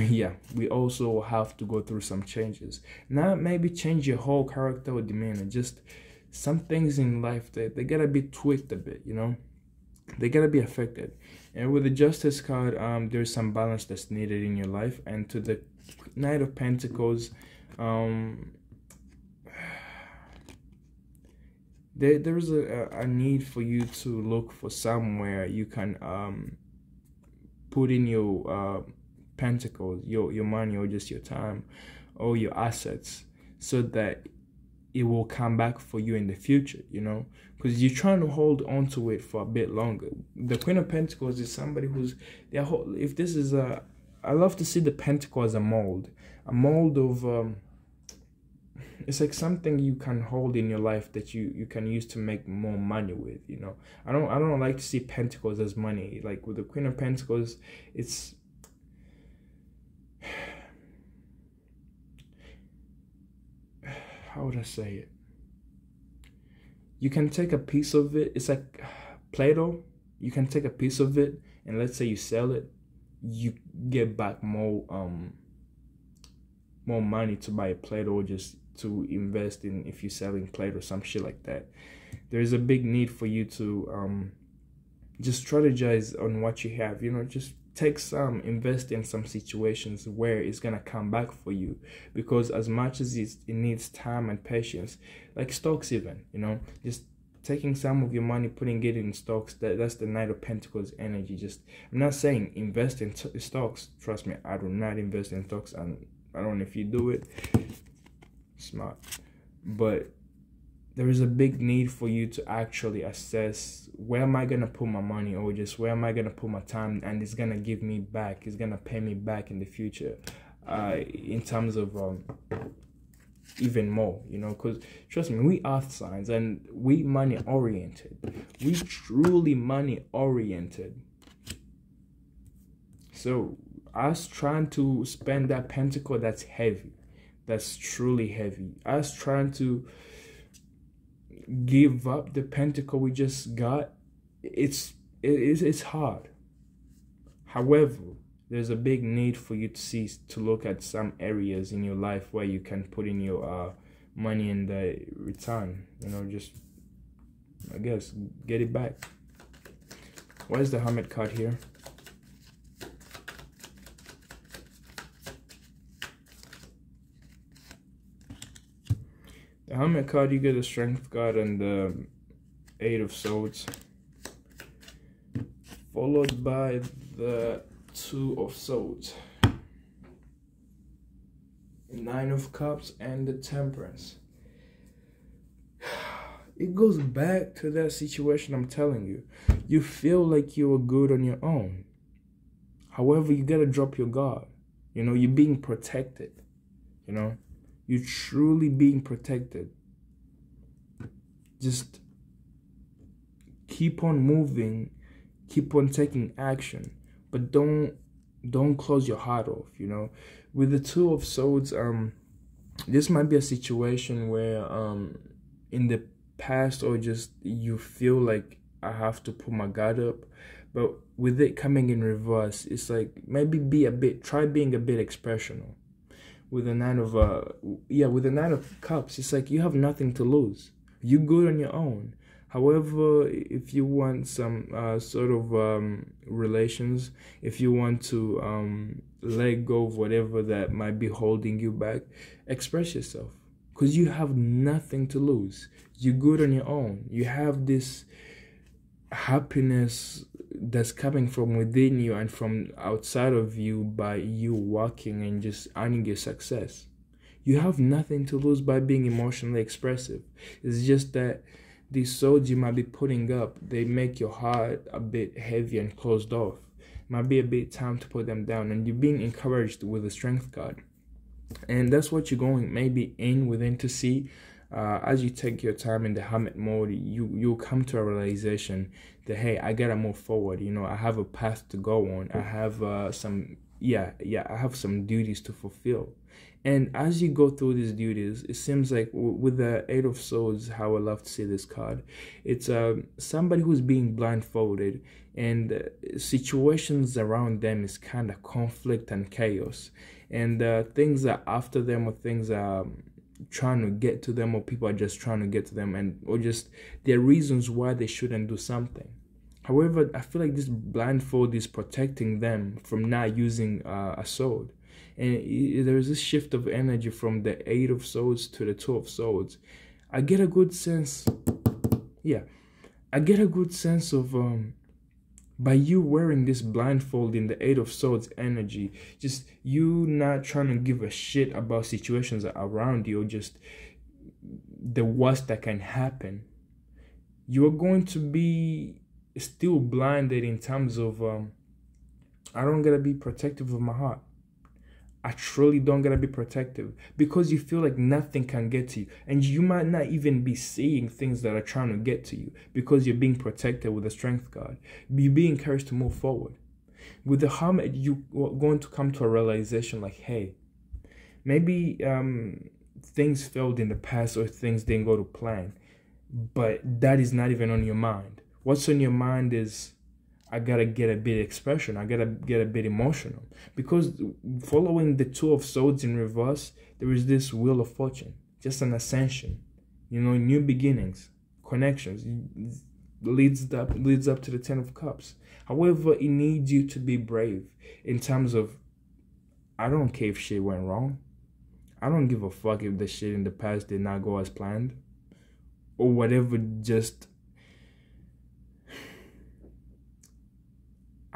we also have to go through some changes. Not maybe change your whole character or demeanor, just some things in life that they gotta be tweaked a bit, They gotta be affected. And with the Justice card, there's some balance that's needed in your life. And to the Knight of Pentacles, there is a need for you to look for somewhere you can put in your pentacles, your money, or just your time, or your assets, so that it will come back for you in the future, because you're trying to hold on to it for a bit longer. The Queen of Pentacles is somebody who's, if this is I love to see the pentacle as a mold of, it's like something you can hold in your life that you can use to make more money with, I don't like to see pentacles as money. Like with the Queen of Pentacles, it's, how would I say it? You can take a piece of it. It's like Play-Doh. You can take a piece of it, and let's say you sell it, you get back more money to buy a Play-Doh, just to invest in if you're selling Play-Doh, some shit like that. There is a big need for you to just strategize on what you have. Just take some, invest in some situations where it's gonna come back for you, because as much as it needs time and patience, like stocks even, just taking some of your money, putting it in stocks, that's the Knight of Pentacles energy. Just, I'm not saying invest in stocks, trust me, I do not invest in stocks, and I don't know if you do it, smart, but there is a big need for you to actually assess, where am I gonna put my money, or just where am I gonna put my time, and it's gonna give me back, it's gonna pay me back in the future, in terms of even more, because trust me, we earth signs, and we money oriented, we truly money oriented. So us trying to spend that pentacle that's heavy, that's truly heavy, us trying to give up the pentacle we just got, it's hard. However, there's a big need for you to look at some areas in your life where you can put in your money and the return, just, I guess, get it back. Why is the Hermit card here? The Hermit card, you get the Strength card and the 8 of Swords, followed by the 2 of Swords, 9 of Cups, and the Temperance. It goes back to that situation I'm telling you. You feel like you are good on your own. However, you gotta drop your guard. You're being protected. You're truly being protected. Just keep on moving, keep on taking action, but don't close your heart off. With the 2 of Swords, this might be a situation where in the past, or just you feel like I have to put my guard up, But with it coming in reverse, it's like maybe try being a bit expressional. With the with the Nine of Cups, it's like you have nothing to lose. You're good on your own. However, if you want some sort of relations, if you want to let go of whatever that might be holding you back, express yourself. Because you have nothing to lose. You're good on your own. You have this happiness that's coming from within you and from outside of you by you walking and just earning your success. You have nothing to lose by being emotionally expressive. It's just that these swords you might be putting up, they make your heart a bit heavy and closed off. It might be a bit time to put them down, and you're being encouraged with the Strength card. And that's what you're going maybe within to see. As you take your time in the Hermit mode, you'll come to a realization that, hey, I gotta move forward. You know, I have a path to go on. I have I have some duties to fulfill. And as you go through these duties, it seems like with the Eight of Swords, how I love to see this card, it's somebody who's being blindfolded, and situations around them is kind of conflict and chaos, and things are after them, or things are trying to get to them, or people are just trying to get to them, and or just there are reasons why they shouldn't do something. However, I feel like this blindfold is protecting them from not using a sword. And there is this shift of energy from the Eight of Swords to the Two of Swords. I get a good sense, I get a good sense of by you wearing this blindfold in the Eight of Swords energy, just you not trying to give a shit about situations around you, or just the worst that can happen. You are going to be still blinded in terms of I don't gotta be protective of my heart. I truly don't gotta be protective, because you feel like nothing can get to you, and you might not even be seeing things that are trying to get to you because you're being protected with the Strength card. You're being encouraged to move forward. With the Hermit, you're going to come to a realization like, hey, maybe things failed in the past, or things didn't go to plan, but that is not even on your mind. What's on your mind is, I gotta get a bit expression. I gotta get a bit emotional, because following the Two of Swords in reverse, there is this Wheel of Fortune, just an ascension, you know, new beginnings, connections. Leads up to the Ten of Cups. However, it needs you to be brave in terms of, I don't care if shit went wrong. I don't give a fuck if the shit in the past did not go as planned, or whatever. Just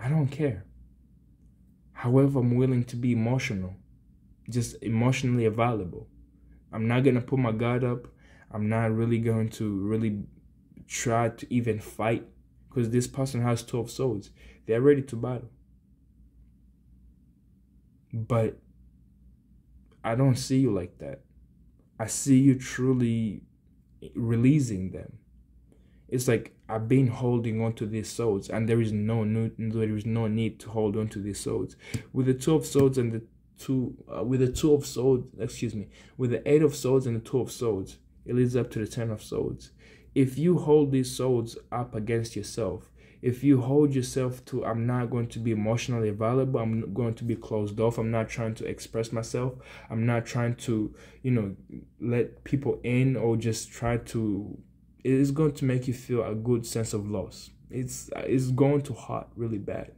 I don't care. However, I'm willing to be emotional, just emotionally available. I'm not going to put my guard up. I'm not really going to really try to even fight, because this person has 12 swords. They're ready to battle. But I don't see you like that. I see you truly releasing them. It's like, I've been holding on to these swords, and there is no need to hold on to these swords. With the Two of Swords and the with the Eight of Swords and the Two of Swords, it leads up to the Ten of Swords. If you hold these swords up against yourself, if you hold yourself to, I'm not going to be emotionally available, I'm going to be closed off, I'm not trying to express myself, I'm not trying to, you know, let people in, or just try to, it is going to make you feel a good sense of loss. It's going to hurt really bad.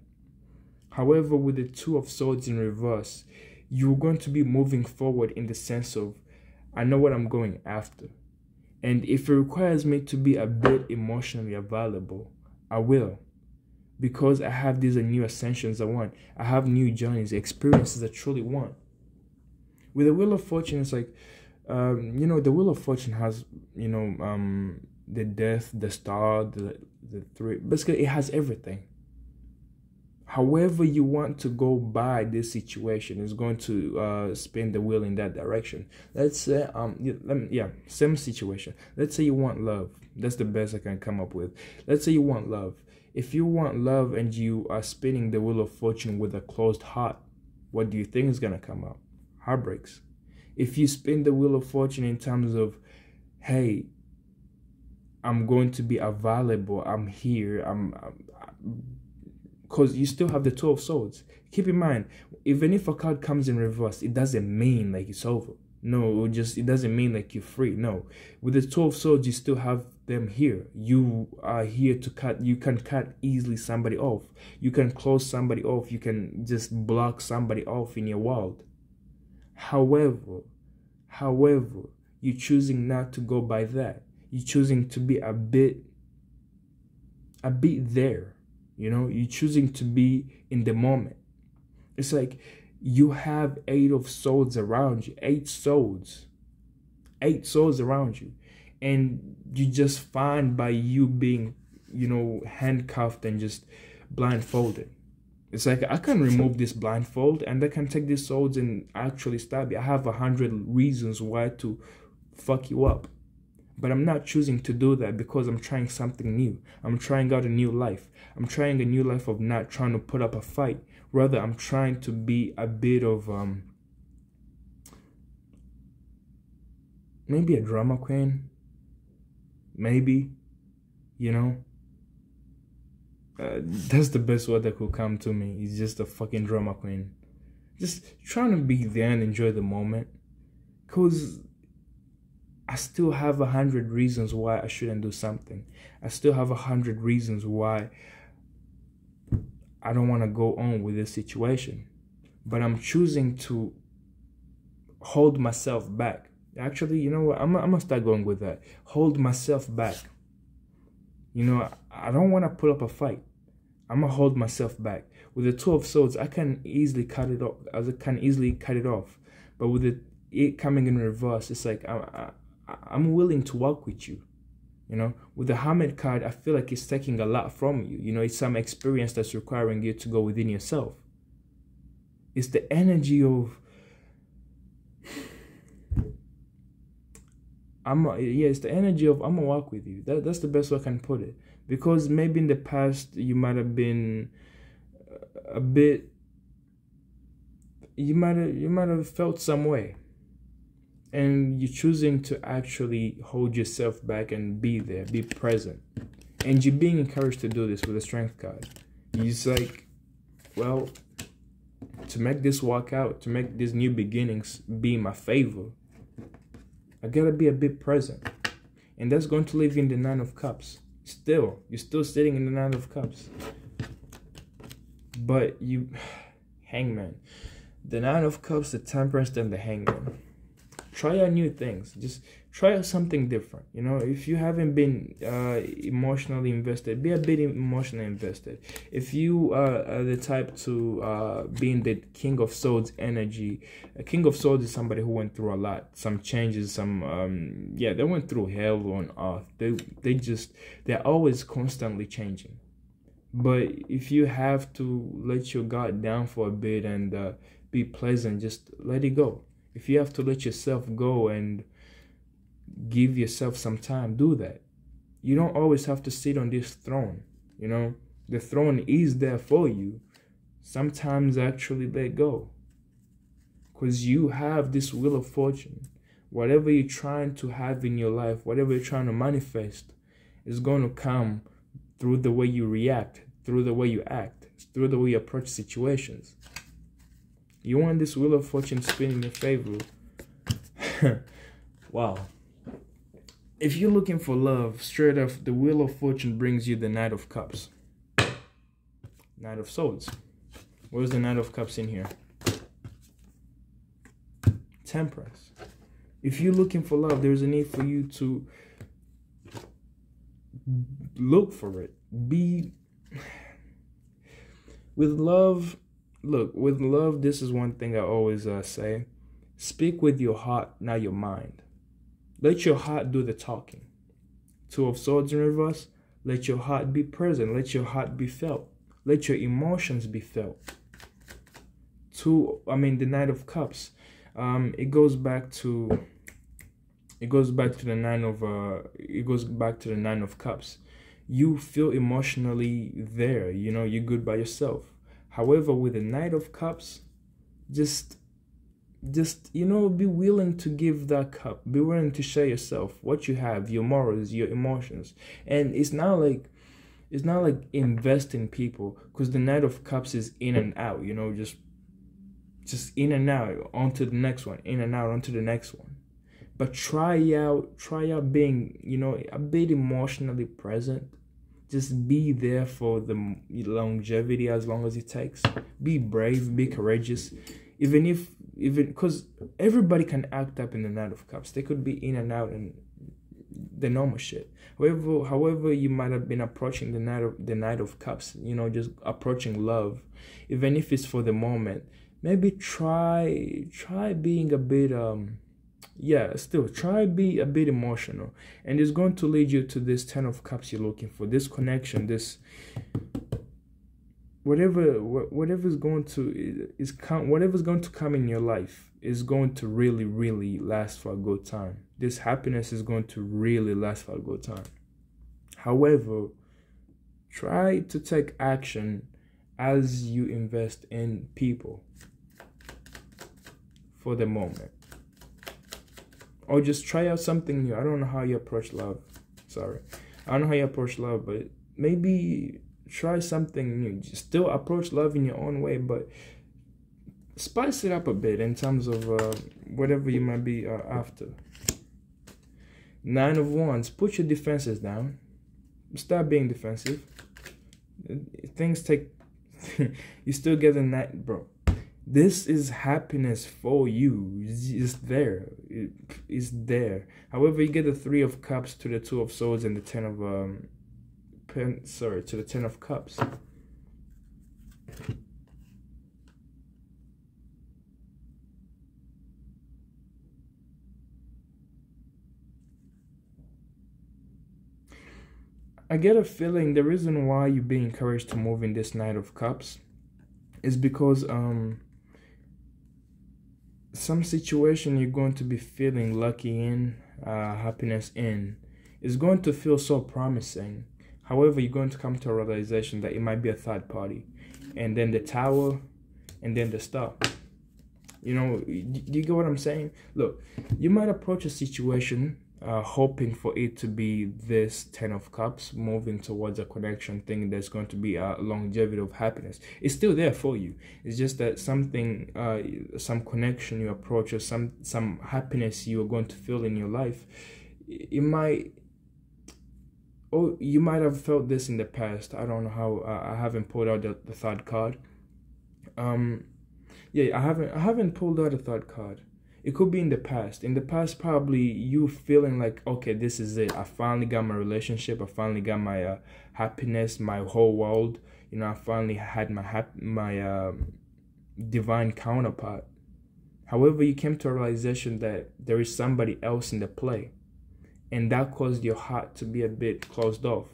However, with the Two of Swords in reverse, you're going to be moving forward in the sense of, I know what I'm going after. And if it requires me to be a bit emotionally available, I will. Because I have these new ascensions I want. I have new journeys, experiences I truly want. With the Wheel of Fortune, it's like, you know, the Wheel of Fortune has, you know, the Death, the Star, the Three. Basically, it has everything. However you want to go by this situation is going to spin the wheel in that direction. Let's say, same situation. Let's say you want love. That's the best I can come up with. Let's say you want love. If you want love and you are spinning the Wheel of Fortune with a closed heart, what do you think is going to come up? Heartbreaks. If you spin the Wheel of Fortune in terms of, hey, I'm going to be available, I'm here, because you still have the Two of Swords. Keep in mind, even if a card comes in reverse, it doesn't mean like it's over. No, it doesn't mean like you're free. No, with the Two of Swords, you still have them here. You are here to cut. You can cut easily somebody off. You can close somebody off. You can just block somebody off in your world. However, you're choosing not to go by that. You're choosing to be a bit there. You're choosing to be in the moment. It's like you have 8 of Swords around you, 8 swords around you, and you just find by you being, handcuffed and just blindfolded. It's like, I can remove this blindfold and I can take these swords and actually stab you. I have 100 reasons why to fuck you up. But I'm not choosing to do that because I'm trying something new. I'm trying out a new life. I'm trying a new life of not trying to put up a fight. Rather, I'm trying to be a bit of, maybe a drama queen. Maybe, that's the best word that could come to me. It's just a fucking drama queen. Just trying to be there and enjoy the moment. Because I still have 100 reasons why I shouldn't do something. I still have 100 reasons why I don't want to go on with this situation. But I'm choosing to hold myself back. Actually, you know what? I'm going to start going with that. Hold myself back. I don't want to put up a fight. I'm going to hold myself back. With the Two of Swords, I can easily cut it off. But with it coming in reverse, it's like I'm willing to work with you. With the Hermit card, I feel like it's taking a lot from you. It's some experience that's requiring you to go within yourself. It's the energy of it's the energy of I'm gonna work with you. That's the best way I can put it. Because maybe in the past you might have been a bit, you might have felt some way, and you're choosing to actually hold yourself back and be there, be present, and you're being encouraged to do this with the Strength card. It's like, well, to make this work out, to make these new beginnings be in my favor, I gotta be a bit present. And that's going to leave you in the Nine of Cups. You're still sitting in the Nine of Cups. But Hangman. The Nine of Cups, the Temperance, and the Hangman. Try out new things. Just try out something different. If you haven't been emotionally invested, be a bit emotionally invested. If you are the type to be in the King of Swords energy, a King of Swords is somebody who went through a lot, some changes, they went through hell on earth. They're always constantly changing. But if you have to let your guard down for a bit and be pleasant, just let it go. If you have to let yourself go and give yourself some time, do that. You don't always have to sit on this throne. The throne is there for you. Sometimes actually let go. Because you have this Wheel of Fortune. Whatever you're trying to have in your life, whatever you're trying to manifest, is going to come through the way you react, through the way you act, through the way you approach situations. You want this Wheel of Fortune to spin in your favor. Wow. If you're looking for love, straight off, the Wheel of Fortune brings you the Knight of Cups. Knight of Swords. Where's the Knight of Cups in here? Temperance. If you're looking for love, there's a need for you to look for it. With love, this is one thing I always say. Speak with your heart, not your mind. Let your heart do the talking. Two of Swords in reverse. Let your heart be present. Let your heart be felt. Let your emotions be felt. The Knight of Cups. It goes back to the Nine of Cups. You feel emotionally there. You're good by yourself. However, with the Knight of Cups, just be willing to give that cup. Be willing to share yourself, what you have, your morals, your emotions. And it's not like It's not like invest in people, because the Knight of Cups is in and out, you know, just in and out, onto the next one, in and out, onto the next one. But try out being, you know, a bit emotionally present. Just be there for the longevity, as long as it takes. Be brave, be courageous. Even because everybody can act up in the Knight of Cups. They could be in and out and the normal shit. However you might have been approaching the Knight of Cups, you know, just approaching love, even if it's for the moment, maybe try being a bit try be a bit emotional, and it's going to lead you to this Ten of Cups you're looking for, this connection, this whatever's going to come in your life is going to really, really last for a good time. This happiness is going to really last for a good time. However, try to take action as you invest in people for the moment. Or just try out something new. I don't know how you approach love. I don't know how you approach love, but maybe try something new. Just still approach love in your own way, but spice it up a bit in terms of whatever you might be after. Nine of Wands. Put your defenses down. Stop being defensive. Things take... you still get a night, bro. This is happiness for you. It's there. It's there. However, you get the Three of Cups to the Two of Swords and the Ten of to the Ten of Cups. I get a feeling the reason why you're being encouraged to move in this Knight of Cups is because some situation you're going to be feeling lucky in, happiness in, is going to feel so promising. However, you're going to come to a realization that it might be a third party, and then the Tower, and then the Star. You know, do you get what I'm saying? Look, you might approach a situation hoping for it to be this Ten of Cups, moving towards a connection thing that's going to be a longevity of happiness. It's still there for you. It's just that something, some connection you approach, or some happiness you are going to feel in your life, you might have felt this in the past. I don't know how. I haven't pulled out the third card. Yeah, I haven't pulled out a third card. It could be in the past. In the past, probably you feeling like, okay, this is it. I finally got my relationship. I finally got my happiness, my whole world. You know, I finally had my divine counterpart. However, you came to a realization that there is somebody else in the play, and that caused your heart to be a bit closed off.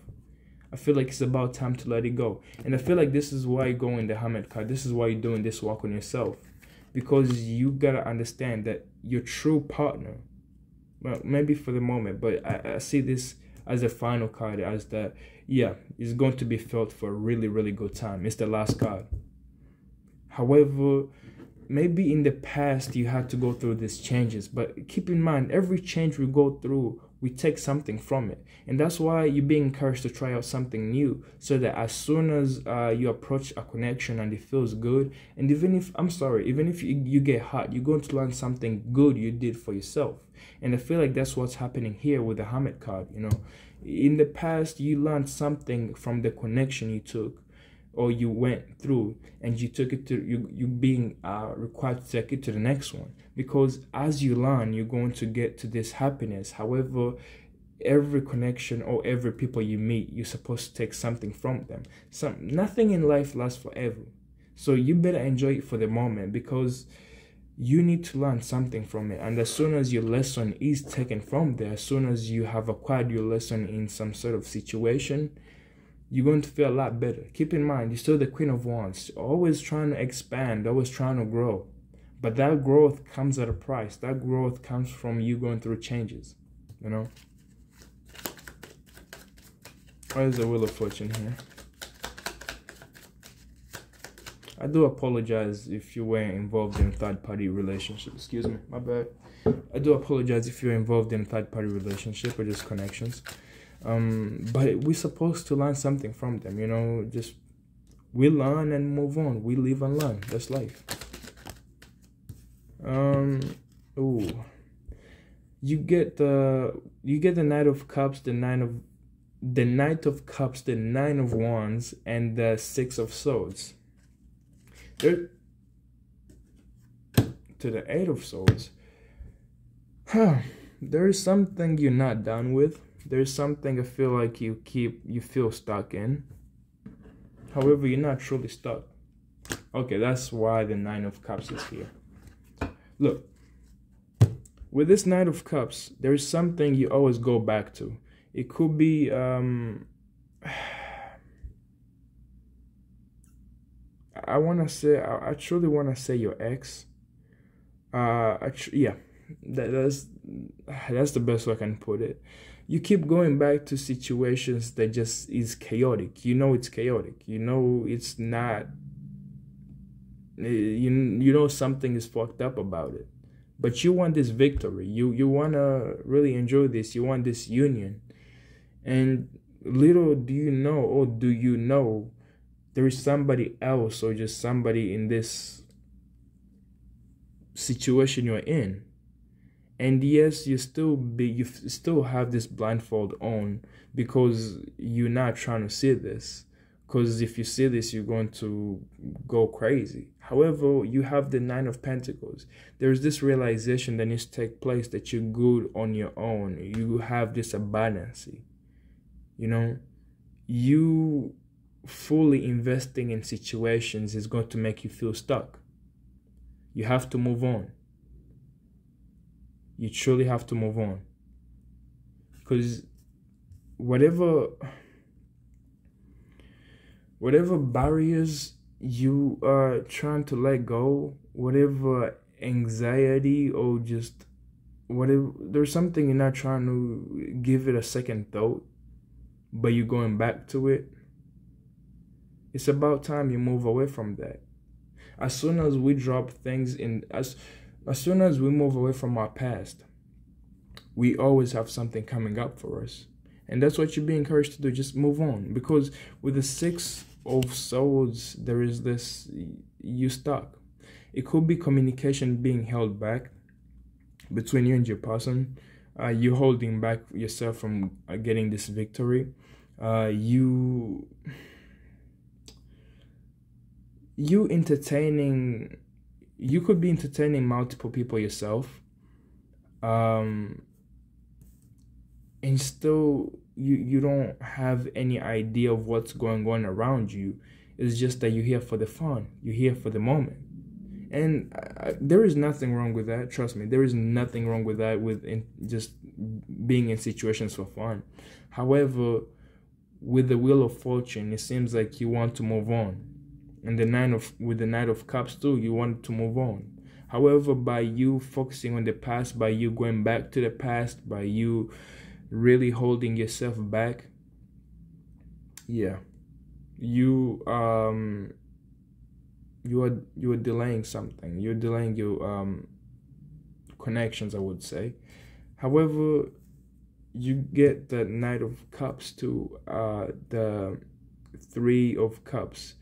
I feel like it's about time to let it go. And I feel like this is why you go in the Hermit card. This is why you're doing this work on yourself. Because you gotta understand that your true partner, well, maybe for the moment, but I see this as a final card, as that, yeah, it's going to be felt for a really, really good time. It's the last card. However, maybe in the past you had to go through these changes, but keep in mind, every change we go through, we take something from it. And that's why you're being encouraged to try out something new, so that as soon as you approach a connection and it feels good, and even if you get hurt, you're going to learn something good you did for yourself. And I feel like that's what's happening here with the Hermit card. You know, in the past you learned something from the connection you took, or you went through, and you took it to you being required to take it to the next one. Because as you learn, you're going to get to this happiness. However, every connection or every people you meet, you're supposed to take something from them. Nothing in life lasts forever, so you better enjoy it for the moment, because you need to learn something from it. And as soon as your lesson is taken from there, as soon as you have acquired your lesson in some sort of situation, you're going to feel a lot better. Keep in mind, you're still the Queen of Wands, always trying to expand, always trying to grow. But that growth comes at a price. That growth comes from you going through changes, you know? Where's the Wheel of Fortune here? I do apologize if you were involved in a third-party relationship. Excuse me, my bad. I do apologize if you're involved in a third-party relationship or just connections. But we're supposed to learn something from them, you know. Just we learn and move on. We live and learn. That's life. Ooh. You get the Knight of Cups, the Knight of Cups, the Nine of Wands, and the Six of Swords. There, to the Eight of Swords. There is something you're not done with. There's something I feel like you feel stuck in. However, you're not truly stuck. Okay, that's why the Nine of Cups is here. Look, with this Knight of Cups, there's something you always go back to. It could be I truly wanna say your ex. Yeah, that's the best way I can put it. You keep going back to situations that just is chaotic. You know it's chaotic. You know it's not. You know something is fucked up about it, but you want this victory. You wanna really enjoy this. You want this union, and little do you know, or do you know, there is somebody else or just somebody in this situation you're in. And yes, you still have this blindfold on because you're not trying to see this. Because if you see this, you're going to go crazy. However, you have the Nine of Pentacles. There's this realization that needs to take place that you're good on your own. You have this abundance. You know, you fully investing in situations is going to make you feel stuck. You have to move on. You truly have to move on. Because whatever barriers you are trying to let go, whatever anxiety or just whatever, there's something you're not trying to give it a second thought, but you're going back to it. It's about time you move away from that. As soon as we drop things in, as soon as we move away from our past, we always have something coming up for us. And that's what you're being encouraged to do. Just move on. Because with the Six of Swords, there is this, you stuck. It could be communication being held back between you and your person. You holding back yourself from getting this victory. You could be entertaining multiple people yourself. And still you don't have any idea of what's going on around you. It's just that you're here for the fun. You're here for the moment. And there is nothing wrong with that. Trust me, there is nothing wrong with that, just being in situations for fun. However, with the Wheel of Fortune, it seems like you want to move on. And with the Knight of Cups too, you want to move on. However, by you focusing on the past, by you going back to the past, by you really holding yourself back, yeah, you are delaying something. You're delaying your connections, I would say. However, you get the Knight of Cups to the Three of Cups.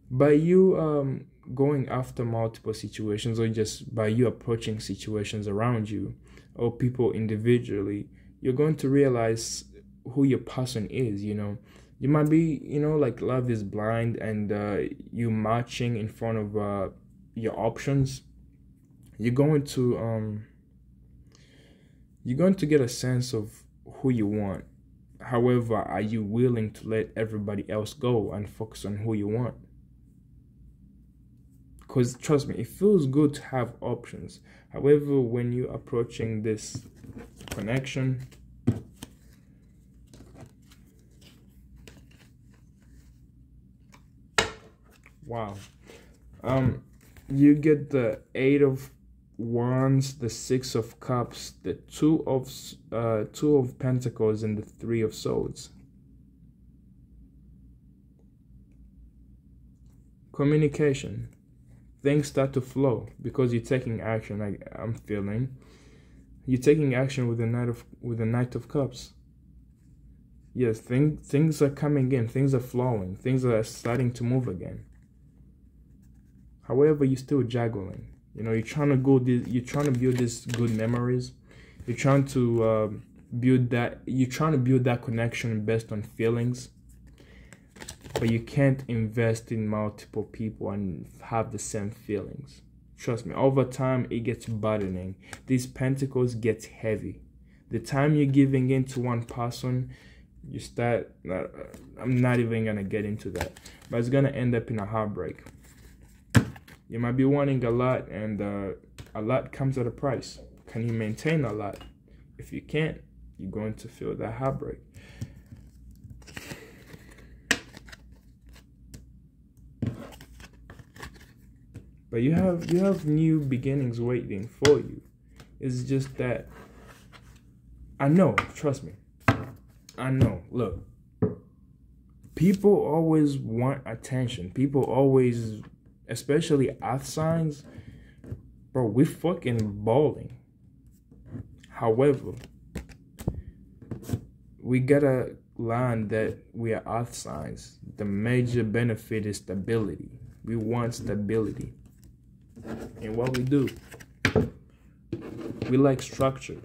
By you going after multiple situations, or just by you approaching situations around you or people individually, you're going to realize who your person is. You know, you might be, like love is blind, and you marching in front of your options. You're going to get a sense of who you want. However, are you willing to let everybody else go and focus on who you want? Because trust me, it feels good to have options. However, when you're approaching this connection, wow, you get the Eight of Wands, the Six of Cups, the Two of Pentacles, and the Three of Swords. Communication. Things start to flow because you're taking action. I'm feeling you're taking action with the Knight of Cups. Yes, things are coming in, things are flowing, things are starting to move again. However, you're still juggling. You know, you're trying to build these good memories. You're trying to build that connection based on feelings. But you can't invest in multiple people and have the same feelings. Trust me, over time it gets burdening. These pentacles get heavy. The time you're giving in to one person, you start, I'm not even going to get into that, but it's going to end up in a heartbreak. You might be wanting a lot, and a lot comes at a price. Can you maintain a lot? If you can't, you're going to feel that heartbreak. But you have new beginnings waiting for you. It's just that, I know, trust me, I know. Look, people always want attention. People always, especially earth signs, bro, we fucking balling. However, we gotta learn that we are earth signs. The major benefit is stability. We want stability. And what we do, we like structure.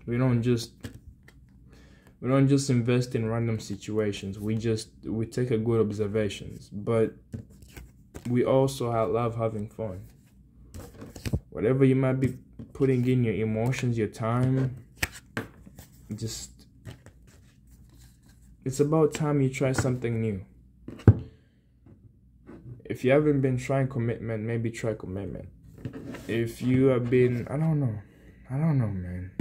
We don't just invest in random situations. We take a good observations, but we also love having fun. Whatever you might be putting in, your emotions, your time, it's about time you try something new. If you haven't been trying commitment, maybe try commitment. If you have been, I don't know, man.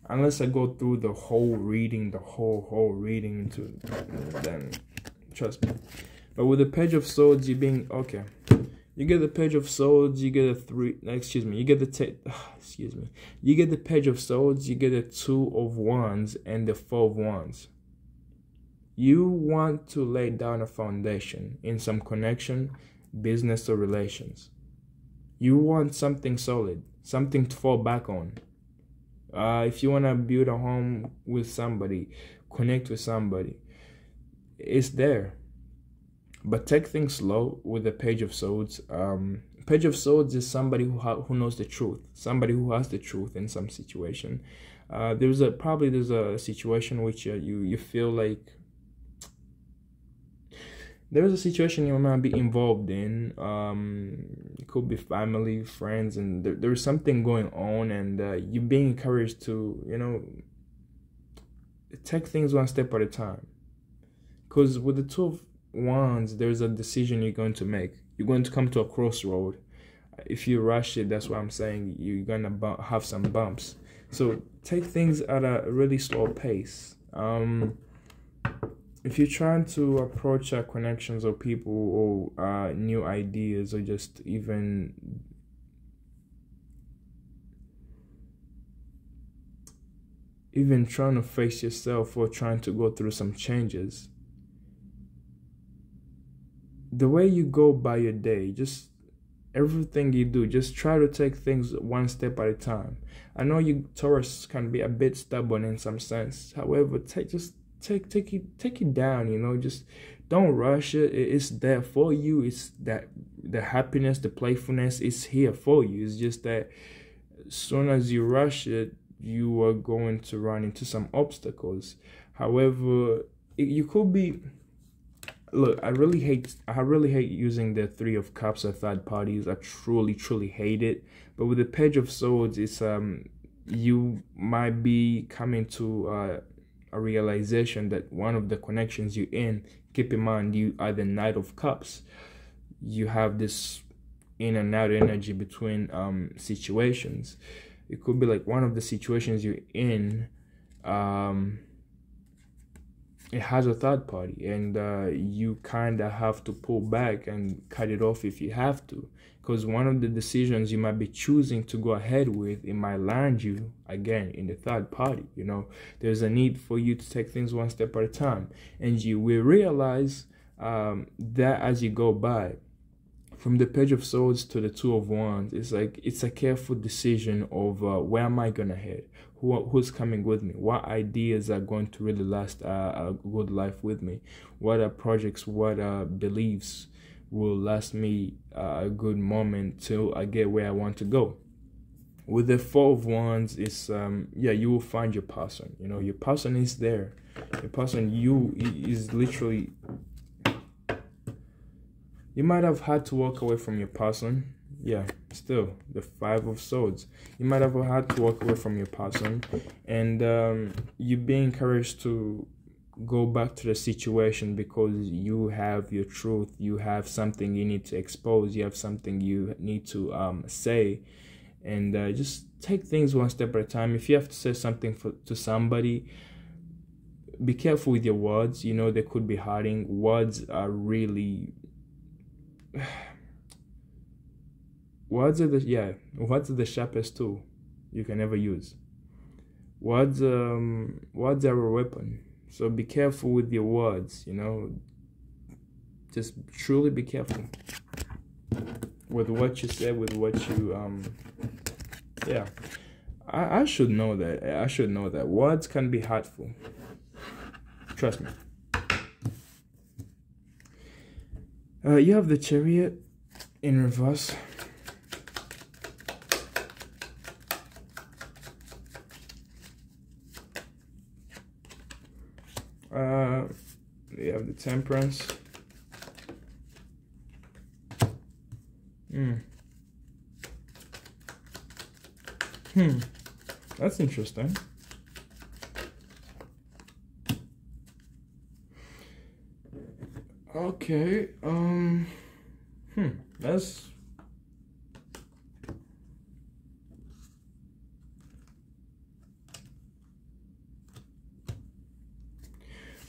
Unless I go through the whole reading, then trust me. But with the Page of Swords, you you get the Page of Swords, you get you get the Page of Swords, you get the Two of Wands and the Four of Wands. You want to lay down a foundation in some connection, business or relations. You want something solid, something to fall back on. If you want to build a home with somebody, connect with somebody, it's there. But take things slow with the Page of Swords. Page of Swords is somebody who knows the truth, somebody who has the truth in some situation. There's a situation which you feel like there's a situation you might be involved in. It could be family, friends, and there's something going on, and you're being encouraged to, take things one step at a time. Because with the Two of Wands, there's a decision you're going to make. You're going to come to a crossroad. If you rush it, that's what I'm saying, you're going to have some bumps. So take things at a really slow pace. If you're trying to approach connections or people or new ideas, or just even trying to face yourself or trying to go through some changes, the way you go by your day, just everything you do, just try to take things one step at a time. I know you Taurus can be a bit stubborn in some sense. However, take it down, just don't rush it. It's there for you. It's that the happiness, the playfulness is here for you. It's just that as soon as you rush it, you are going to run into some obstacles. However, you could be, look, I really hate using the Three of Cups or third parties. I truly hate it. But with the Page of Swords, it's you might be coming to a realization that one of the connections you're in, keep in mind, you are the Knight of Cups. You have this in and out energy between situations. It could be like one of the situations you're in, it has a third party, and you kind of have to pull back and cut it off if you have to, because one of the decisions you might be choosing to go ahead with, it might land you again in the third party. There's a need for you to take things one step at a time, and you will realize that as you go by. From the Page of Swords to the Two of Wands, it's like it's a careful decision of where am I gonna head, who's coming with me, what ideas are going to really last a good life with me, what are projects, what beliefs will last me a good moment till I get where I want to go. With the Four of Wands, it's yeah, you will find your person. You know, your person is there. Your person, is literally. You might have had to walk away from your person. Yeah, still the Five of Swords. You might have had to walk away from your person, and you're being encouraged to go back to the situation because you have your truth. You have something you need to expose. You have something you need to say, and just take things one step at a time. If you have to say something to somebody, be careful with your words. You know, they could be hurting. Words are really words are the sharpest tool you can ever use. Words are a weapon, so be careful with your words. You know, just truly be careful with what you say, with what you yeah. I should know that. I should know that words can be hurtful. Trust me. You have the Chariot in reverse. You have the Temperance. That's interesting. Okay, that's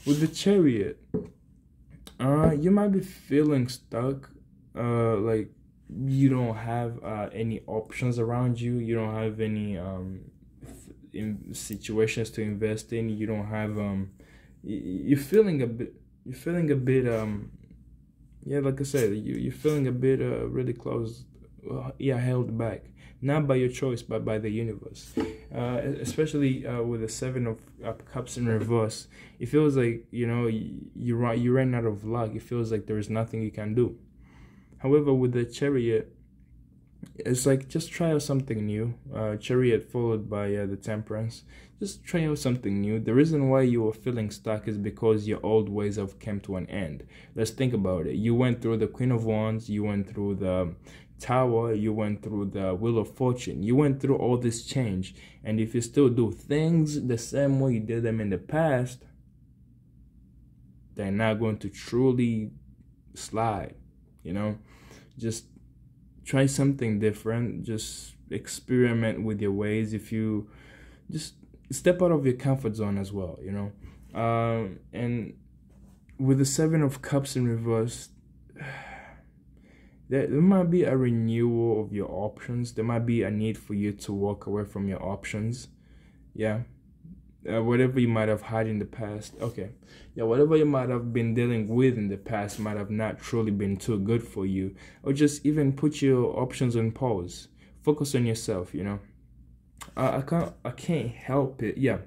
with the Chariot. You might be feeling stuck, like you don't have any options around you. You don't have any in situations to invest in. You don't have you're feeling a bit. Yeah, like I said, you're feeling a bit really close, held back, not by your choice, but by the universe. Especially with the Seven of Cups in reverse, it feels like, you know, you ran out of luck. It feels like there is nothing you can do. However, with the Chariot, it's like just try out something new. Chariot followed by the Temperance. Just try out something new. The reason why you were feeling stuck is because your old ways have come to an end. Let's think about it. You went through the Queen of Wands. You went through the Tower. You went through the Wheel of Fortune. You went through all this change. And if you still do things the same way you did them in the past, they're not going to truly slide. You know, just try something different. Just experiment with your ways. If you just step out of your comfort zone as well, you know. And with the Seven of Cups in reverse, there might be a renewal of your options. There might be a need for you to walk away from your options. Yeah. Whatever you might have had in the past. Okay. Yeah, whatever you might have been dealing with in the past might have not truly been too good for you. Or just even put your options on pause. Focus on yourself, you know. I can't help it. Yeah.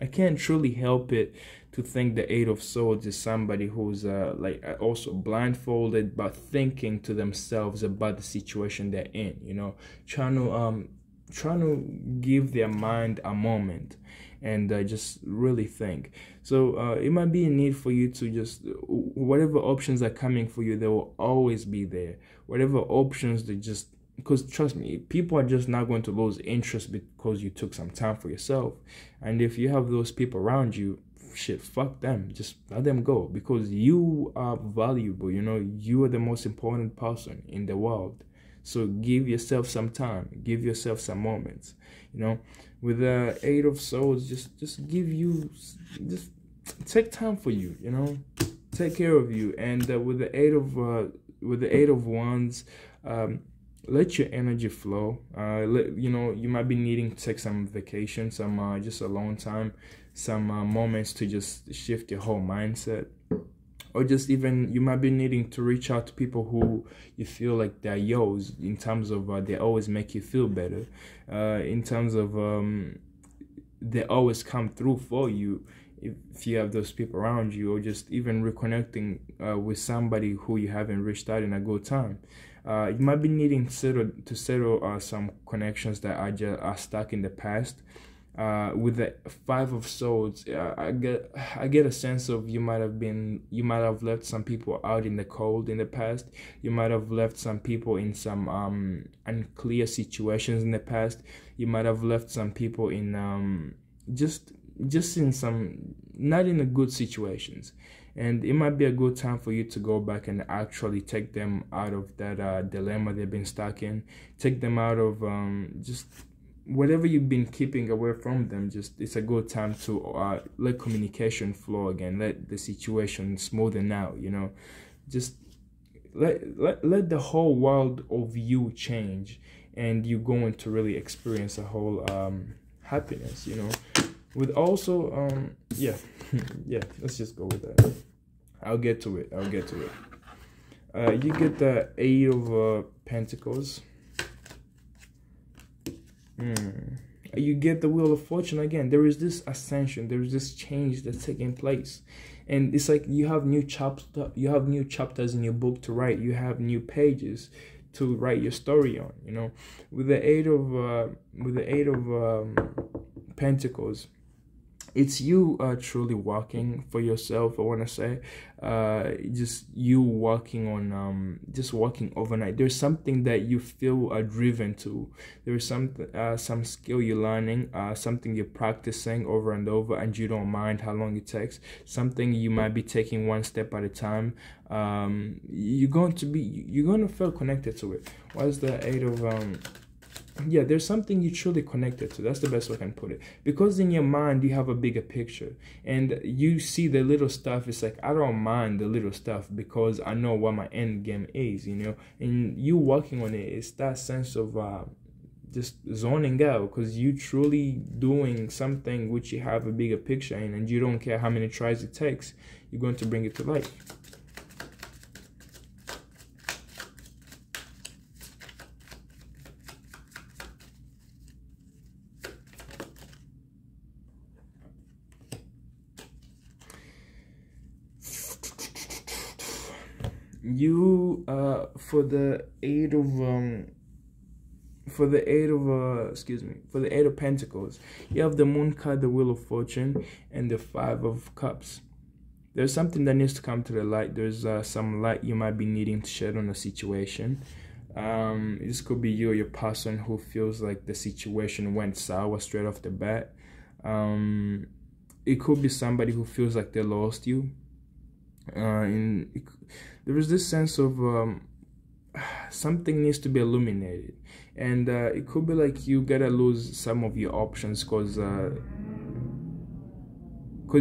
I can't truly help it to think the Eight of Swords is somebody who's also blindfolded but thinking to themselves about the situation they're in, you know, trying to give their mind a moment and just really think. So it might be a need for you to just, whatever options are coming for you, they will always be there. Whatever options, they just, because trust me, people are just not going to lose interest because you took some time for yourself. And if you have those people around you, shit, fuck them. Just let them go, because you are valuable. You know, you are the most important person in the world. So give yourself some time. Give yourself some moments. You know, with the Eight of Swords, just take time for you. You know, take care of you. And with the Eight of Wands, let your energy flow. You know, you might be needing to take some vacation, some just alone time, some moments to just shift your whole mindset. or just even you might be needing to reach out to people who you feel like they're yours, in terms of they always make you feel better, in terms of they always come through for you if you have those people around you, or just even reconnecting with somebody who you haven't reached out in a good time. You might be needing to settle some connections that are stuck in the past. With the Five of Swords, I get a sense of you might have left some people out in the cold in the past. You might have left some people in some unclear situations in the past. You might have left some people in just in some not in a good situations, and it might be a good time for you to go back and actually take them out of that dilemma they've been stuck in. Take them out of just whatever you've been keeping away from them. Just it's a good time to let communication flow again, let the situation smoothen out, you know. Just let the whole world of you change, and you're going to really experience a whole happiness, you know. With also yeah yeah, let's just go with that. I'll get to it. You get the Eight of Pentacles. You get the Wheel of Fortune again. There is this ascension, there is this change that's taking place, and it's like you have new chapters in your book to write. You have new pages to write your story on, you know. With the Eight of Pentacles, it's you truly working for yourself. I want to say just you working on just working overnight. There's something that you feel driven to. There's some skill you're learning, something you're practicing over and over, and you don't mind how long it takes. Something you might be taking one step at a time. You're going to feel connected to it. What is the Eight of yeah, there's something you truly connected to. That's the best way I can put it. Because in your mind, you have a bigger picture. And you see the little stuff. It's like, I don't mind the little stuff because I know what my end game is, you know. And you working on it, it's that sense of just zoning out. Because you truly doing something which you have a bigger picture in. And you don't care how many tries it takes. You're going to bring it to life. You for the Eight of Pentacles, you have the Moon card, the Wheel of Fortune, and the Five of Cups. There's something that needs to come to the light. There's some light you might be needing to shed on a situation. This could be you or your person who feels like the situation went sour straight off the bat. It could be somebody who feels like they lost you. There is this sense of something needs to be illuminated, and it could be like you gotta lose some of your options because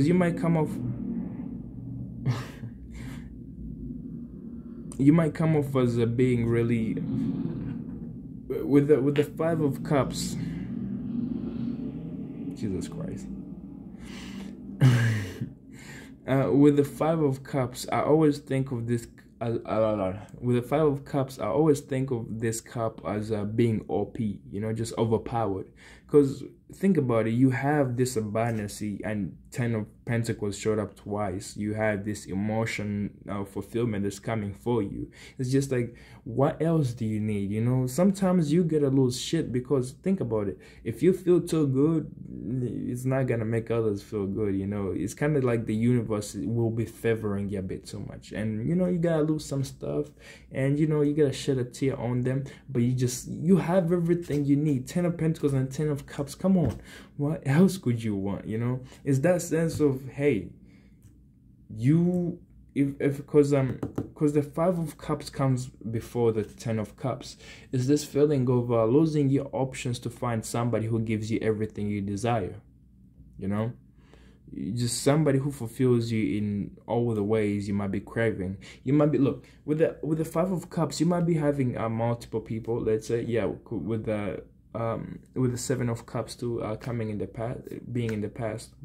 you might come off as being really with the Five of Cups. Jesus Christ. With the Five of Cups, I always think of this. With the Five of Cups, I always think of this cup as being OP, you know, just overpowered. Because think about it, you have this abundance, and Ten of Pentacles showed up twice. You have this emotion fulfillment that's coming for you. It's just like, what else do you need? You know, sometimes you gotta lose shit, because think about it. If you feel too good, it's not gonna make others feel good. You know, it's kind of like the universe will be favoring you a bit too much, and you know, you gotta lose some stuff, and you know, you gotta shed a tear on them. But you have everything you need. 10 of Pentacles and 10 of Cups. Come on, what else could you want? You know, it's that sense of, hey, because the Five of Cups comes before the 10 of Cups. Is this feeling of losing your options to find somebody who gives you everything you desire, you know, just somebody who fulfills you in all the ways you might be craving. You might be, look, with the Five of Cups, you might be having multiple people, let's say, yeah, with the Seven of Cups too, coming in the past, being in the past.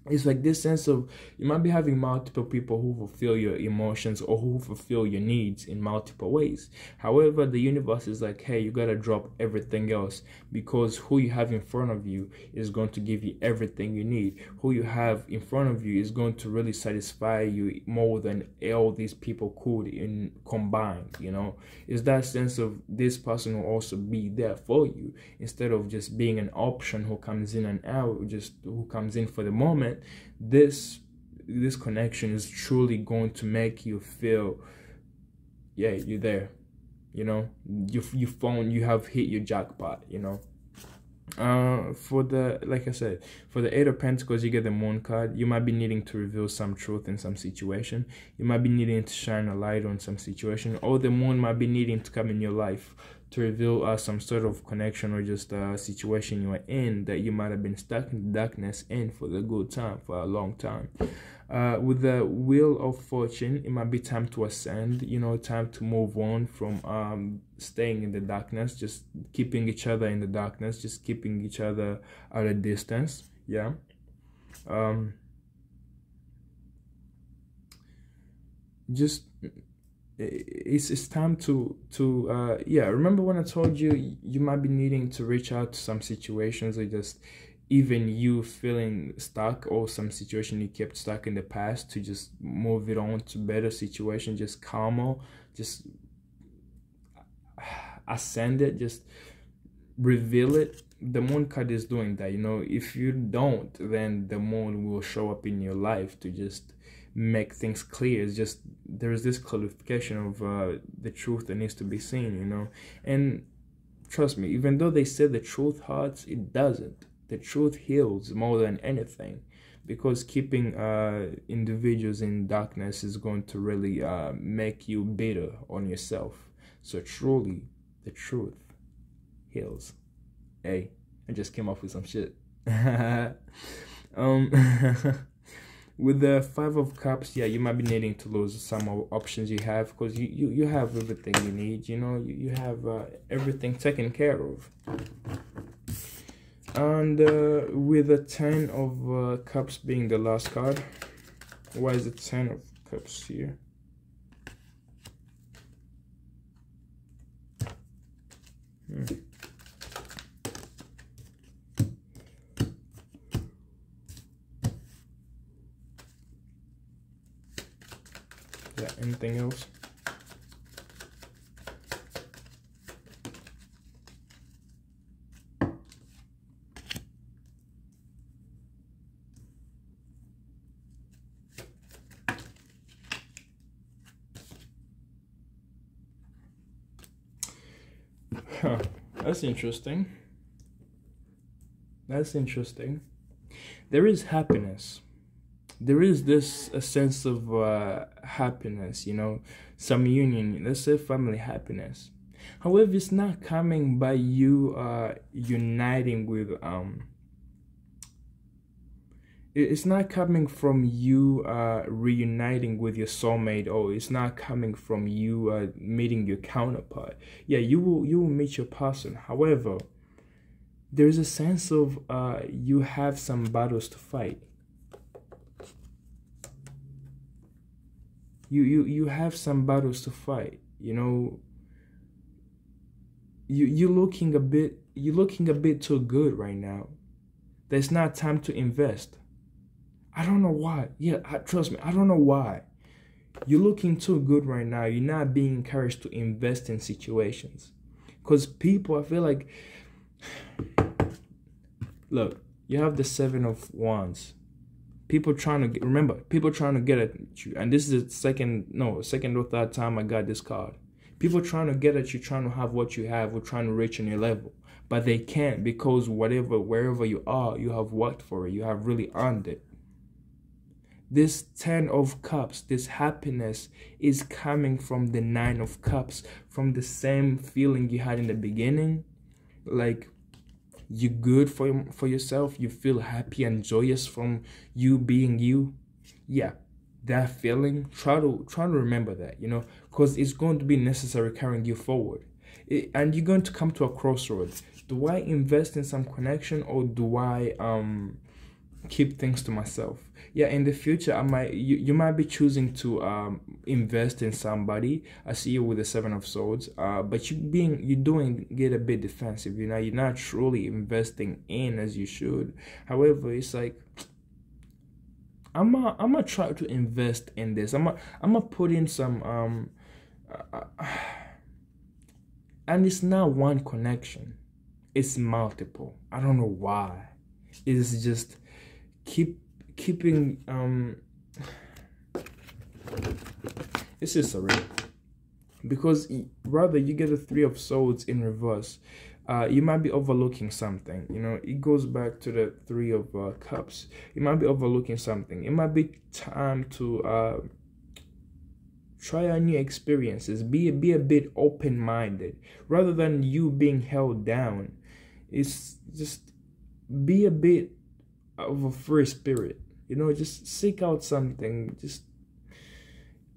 It's like this sense of, you might be having multiple people who fulfill your emotions or who fulfill your needs in multiple ways. However, the universe is like, hey, you gotta drop everything else, because who you have in front of you is going to give you everything you need. Who you have in front of you is going to really satisfy you more than all these people could in combined. You know, it's that sense of this person will also be there for you, instead of just being an option who comes in and out, just who comes in for the moment. This connection is truly going to make you feel, yeah, you're there. You know, you have hit your jackpot. You know, for the, like I said, for the 8 of Pentacles, you get the Moon card. You might be needing to reveal some truth in some situation. You might be needing to shine a light on some situation, or the Moon might be needing to come in your life to reveal some sort of connection, or just a situation you are in that you might have been stuck in darkness in for the good time, for a long time. With the Wheel of Fortune, it might be time to ascend, you know, time to move on from staying in the darkness, just keeping each other in the darkness, just keeping each other at a distance. Yeah. Just it's time to yeah, remember when I told you you might be needing to reach out to some situations, or just even you feeling stuck, or some situation you kept stuck in the past, to just move it on to better situation, just calmer, just ascend it, just reveal it. The Moon card is doing that. You know, if you don't, then the Moon will show up in your life to just make things clear. It's just, there's this clarification of the truth that needs to be seen, you know. And trust me, even though they say the truth hurts, it doesn't. The truth heals more than anything, because keeping individuals in darkness is going to really make you bitter on yourself. So truly, the truth heals. Hey, I just came up with some shit. With the 5 of Cups, yeah, you might be needing to lose some options you have, because you have everything you need. You know, you have everything taken care of. And with the 10 of Cups being the last card, why is the 10 of Cups here? Yeah, anything else? Huh, that's interesting. That's interesting. There is happiness. There is this a sense of happiness, you know, some union, let's say family happiness. However, it's not coming by you uniting with it's not coming from you reuniting with your soulmate, or it's not coming from you meeting your counterpart. Yeah, you will meet your person. However, there's a sense of you have some battles to fight. You have some battles to fight. You know, you're looking a bit too good right now. There's not time to invest. I don't know why. Yeah, trust me, I don't know why. You're looking too good right now. You're not being encouraged to invest in situations, because people, I feel like, look, you have the 7 of Wands. People trying to get, remember, people trying to get at you, and this is the second or third time I got this card. People trying to get at you, trying to have what you have, or trying to reach on your level, but they can't, because wherever you are, you have worked for it. You have really earned it. This 10 of Cups, this happiness is coming from the 9 of Cups, from the same feeling you had in the beginning, like you're good for yourself. You feel happy and joyous from you being you. Yeah, that feeling, try to remember that, you know, because it's going to be necessary carrying you forward. And you're going to come to a crossroads. Do I invest in some connection, or do I keep things to myself. Yeah, in the future, you might be choosing to invest in somebody. I see you with the Seven of Swords, but get a bit defensive. You're not truly investing in as you should. However, it's like, I'm gonna try to invest in this. I'm gonna put in some and it's not one connection, it's multiple. I don't know why. It's just keeping it's just surreal, because rather you get the Three of Swords in reverse. You might be overlooking something. It goes back to the Three of Cups. You might be overlooking something. It might be time to try out new experiences. Be a bit open-minded rather than you being held down. It's just be a bit of a free spirit. Just seek out something.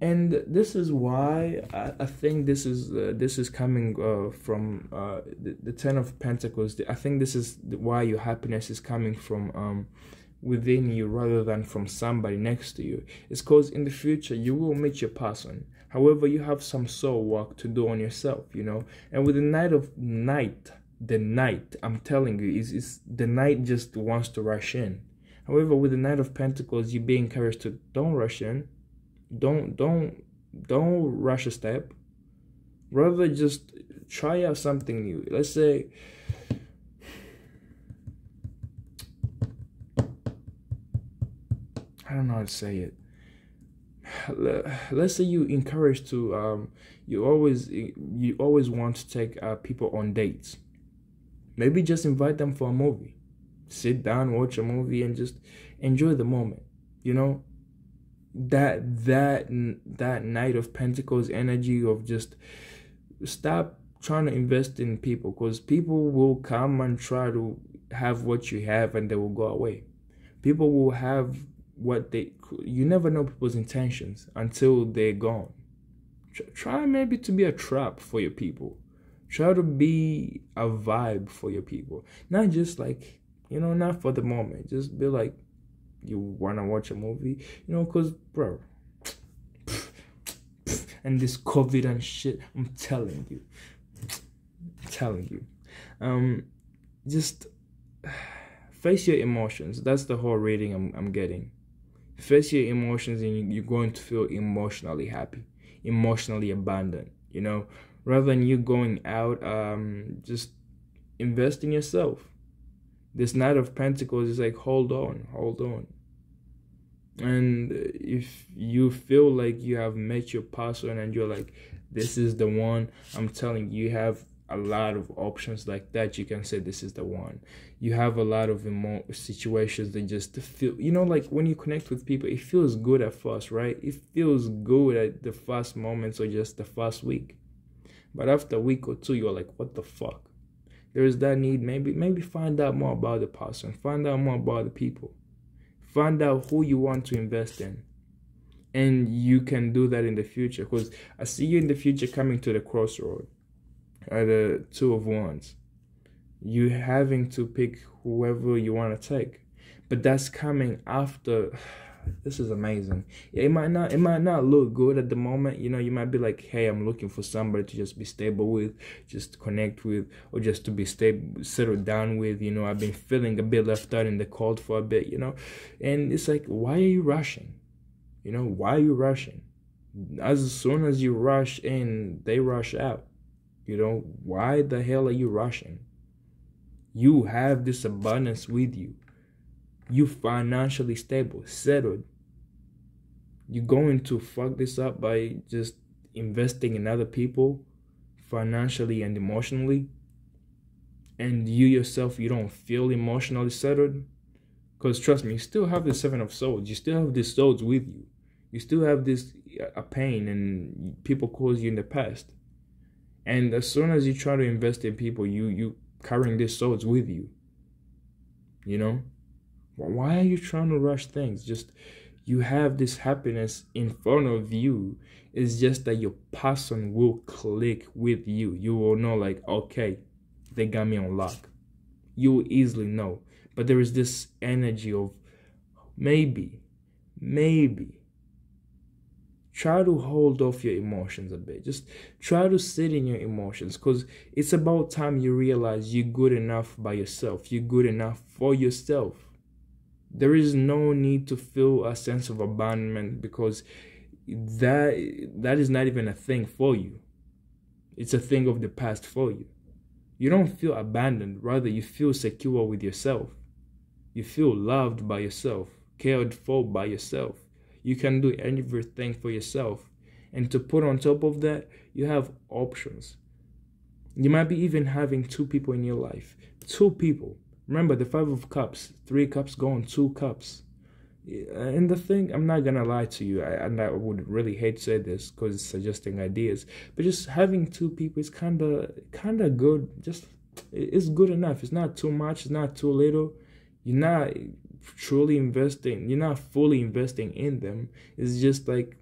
And this is why I think this is coming from the Ten of Pentacles. I think this is why your happiness is coming from within you rather than from somebody next to you. It's because in the future you will meet your person. However, you have some soul work to do on yourself, And with the Knight, I'm telling you, is the Knight just wants to rush in. However, with the Knight of Pentacles, you be encouraged to don't rush in. Don't rush a step. Rather, just try out something new. Let's say, I don't know how to say it. Let's say you encourage to you always want to take people on dates. Maybe just invite them for a movie. Sit down, watch a movie, and just enjoy the moment. That Knight of Pentacles energy of just stop trying to invest in people, because people will come and try to have what you have and they will go away. People will have you never know people's intentions until they're gone. Try maybe to be a trap for your people. Try to be a vibe for your people. Not just like, not for the moment. Just be like, you want to watch a movie, because, bro, and this COVID and shit, I'm telling you, just face your emotions. That's the whole reading I'm getting. Face your emotions and you're going to feel emotionally happy, emotionally abundant, rather than you going out, just invest in yourself. This Knight of Pentacles is like, hold on. And if you feel like you have met your person and you're like, this is the one, I'm telling you, you have a lot of options like that. You can say this is the one. You have a lot of situations that just feel, like when you connect with people, it feels good at first, right? It feels good at the first moments or just the first week. But after a week or two, you're like, what the fuck? There is that need. Maybe find out more about the person. Find out more about the people. Find out who you want to invest in. And you can do that in the future. Because I see you in the future coming to the crossroad. The Two of Wands. You having to pick whoever you want to take. But that's coming after. This is amazing. Yeah, it might not look good at the moment. You might be like, hey, I'm looking for somebody to just be stable with, just connect with, or just to be stable, settled down with. I've been feeling a bit left out in the cold for a bit, And it's like, why are you rushing? Why are you rushing? As soon as you rush in, they rush out. Why the hell are you rushing? You have this abundance with you. You financially stable, settled. You're going to fuck this up by just investing in other people financially and emotionally. And you yourself, you don't feel emotionally settled. Because trust me, you still have the Seven of Swords. You still have these swords with you. You still have this a pain and people cause you in the past. And as soon as you try to invest in people, you carrying these swords with you. Why are you trying to rush things? Just, you have this happiness in front of you. It's just that your person will click with you. You will know like, okay, they got me on lock. You will easily know. But there is this energy of maybe try to hold off your emotions a bit. Just try to sit in your emotions, because it's about time you realize you're good enough by yourself. You're good enough for yourself. There is no need to feel a sense of abandonment, because that is not even a thing for you. It's a thing of the past for you. You don't feel abandoned. Rather, you feel secure with yourself. You feel loved by yourself, cared for by yourself. You can do everything for yourself. And to put on top of that, you have options. You might be even having 2 people in your life. 2 people. Remember the 5 of Cups. 3 cups gone, 2 cups. And the thing, I'm not gonna lie to you, and I would really hate to say this because it's suggesting ideas, but just having 2 people is kind of good. Just, it's good enough. It's not too much. It's not too little. You're not truly investing. You're not fully investing in them. It's just like,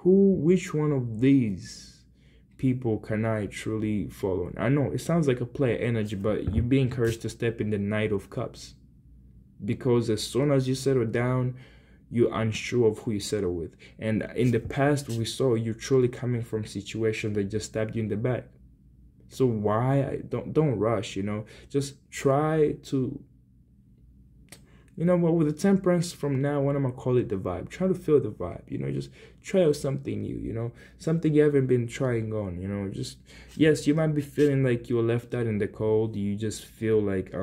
which one of these people can I truly follow? I know it sounds like a player energy, but you're being encouraged to step in the Knight of Cups. Because as soon as you settle down, you're unsure of who you settle with. And in the past, we saw you truly coming from situations that just stabbed you in the back. So why? Don't rush, Just try to, with the Temperance from now on, I'm going to call it the vibe. Try to feel the vibe, just try out something new, something you haven't been trying on, just, yes, you might be feeling like you're left out in the cold. You just feel like,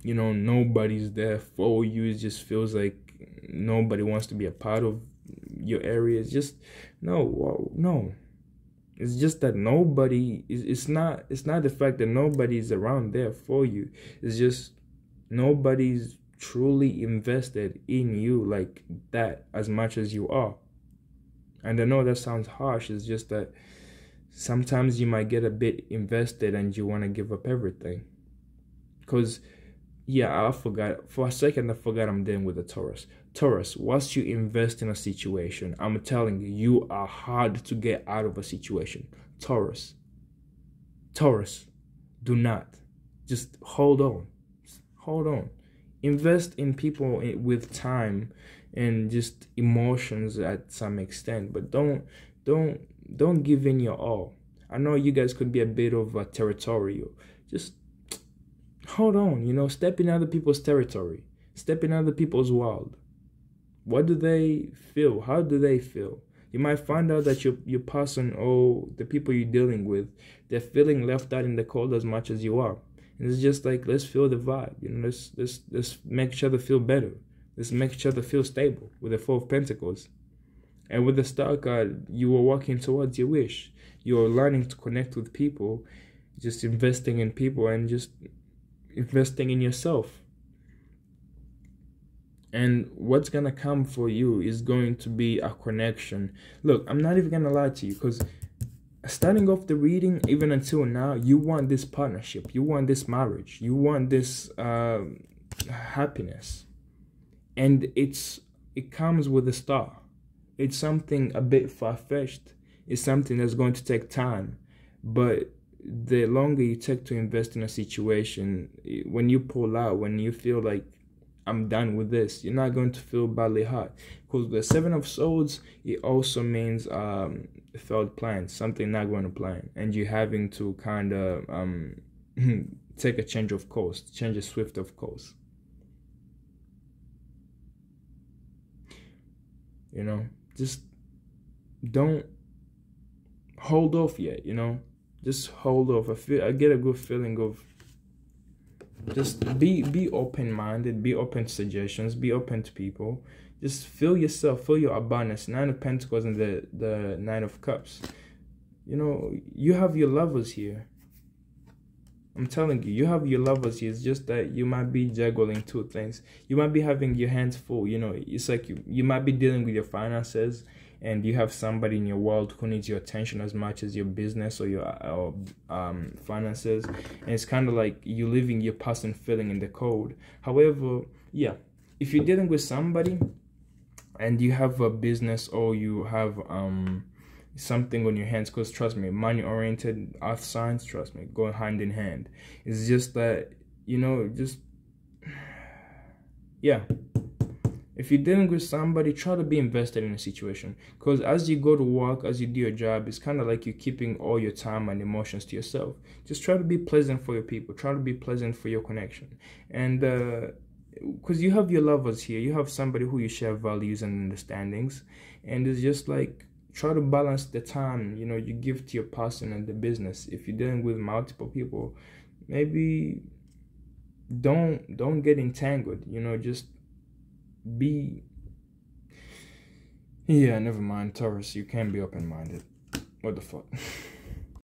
nobody's there for you. It just feels like nobody wants to be a part of your area. It's just no. It's just that nobody is. It's not the fact that nobody's around there for you. It's just nobody's truly invested in you like that as much as you are. And I know that sounds harsh. It's just that sometimes you might get a bit invested and you want to give up everything. Because yeah, I forgot. For a second, I forgot I'm dealing with a Taurus. Taurus, once you invest in a situation, I'm telling you, you are hard to get out of a situation. Taurus, do not. Just hold on. Invest in people with time and just emotions at some extent, but don't give in your all. I know you guys could be a bit of a territorial. Just hold on, step in other people's territory. Step in other people's world. What do they feel? How do they feel? You might find out that your person or the people you're dealing with, they're feeling left out in the cold as much as you are. And it's just like, let's feel the vibe. Let's make each other feel better. Let's make each other feel stable with the 4 of Pentacles. And with the Star card, you are walking towards your wish. You are learning to connect with people, just investing in people and just investing in yourself. And what's gonna come for you is going to be a connection. Look, I'm not even gonna lie to you, because starting off the reading, even until now, you want this partnership, you want this marriage, you want this happiness, and it comes with a star. It's something a bit far-fetched. It's something that's going to take time, but the longer you take to invest in a situation, when you pull out, when you feel like, I'm done with this, you're not going to feel badly hurt. Because the 7 of Swords, it also means failed plans, something not going to plan, and you're having to kind of take a change of course, change a swift of course. Just don't hold off yet, just hold off. I get a good feeling of just be open-minded, be open to suggestions, be open to people. Just feel yourself, feel your abundance. 9 of Pentacles and the 9 of Cups. You have your lovers here. I'm telling you, you have your lovers here. It's just that you might be juggling 2 things. You might be having your hands full. It's like you might be dealing with your finances, and you have somebody in your world who needs your attention as much as your business or your finances. And it's kind of like you're leaving your person feeling in the cold. However, yeah, if you're dealing with somebody and you have a business or you have something on your hands, because trust me, money-oriented earth signs, trust me, go hand in hand. It's just that, just Yeah. If you're dealing with somebody, try to be invested in a situation. Because as you go to work, as you do your job, it's kind of like you're keeping all your time and emotions to yourself. Just try to be pleasant for your people. Try to be pleasant for your connection. And because you have your lovers here, you have somebody who you share values and understandings. And it's just like, try to balance the time, you know, you give to your person and the business. If you're dealing with multiple people, maybe don't get entangled, you know, just be, yeah, never mind, Taurus, you can't be open-minded. What the fuck.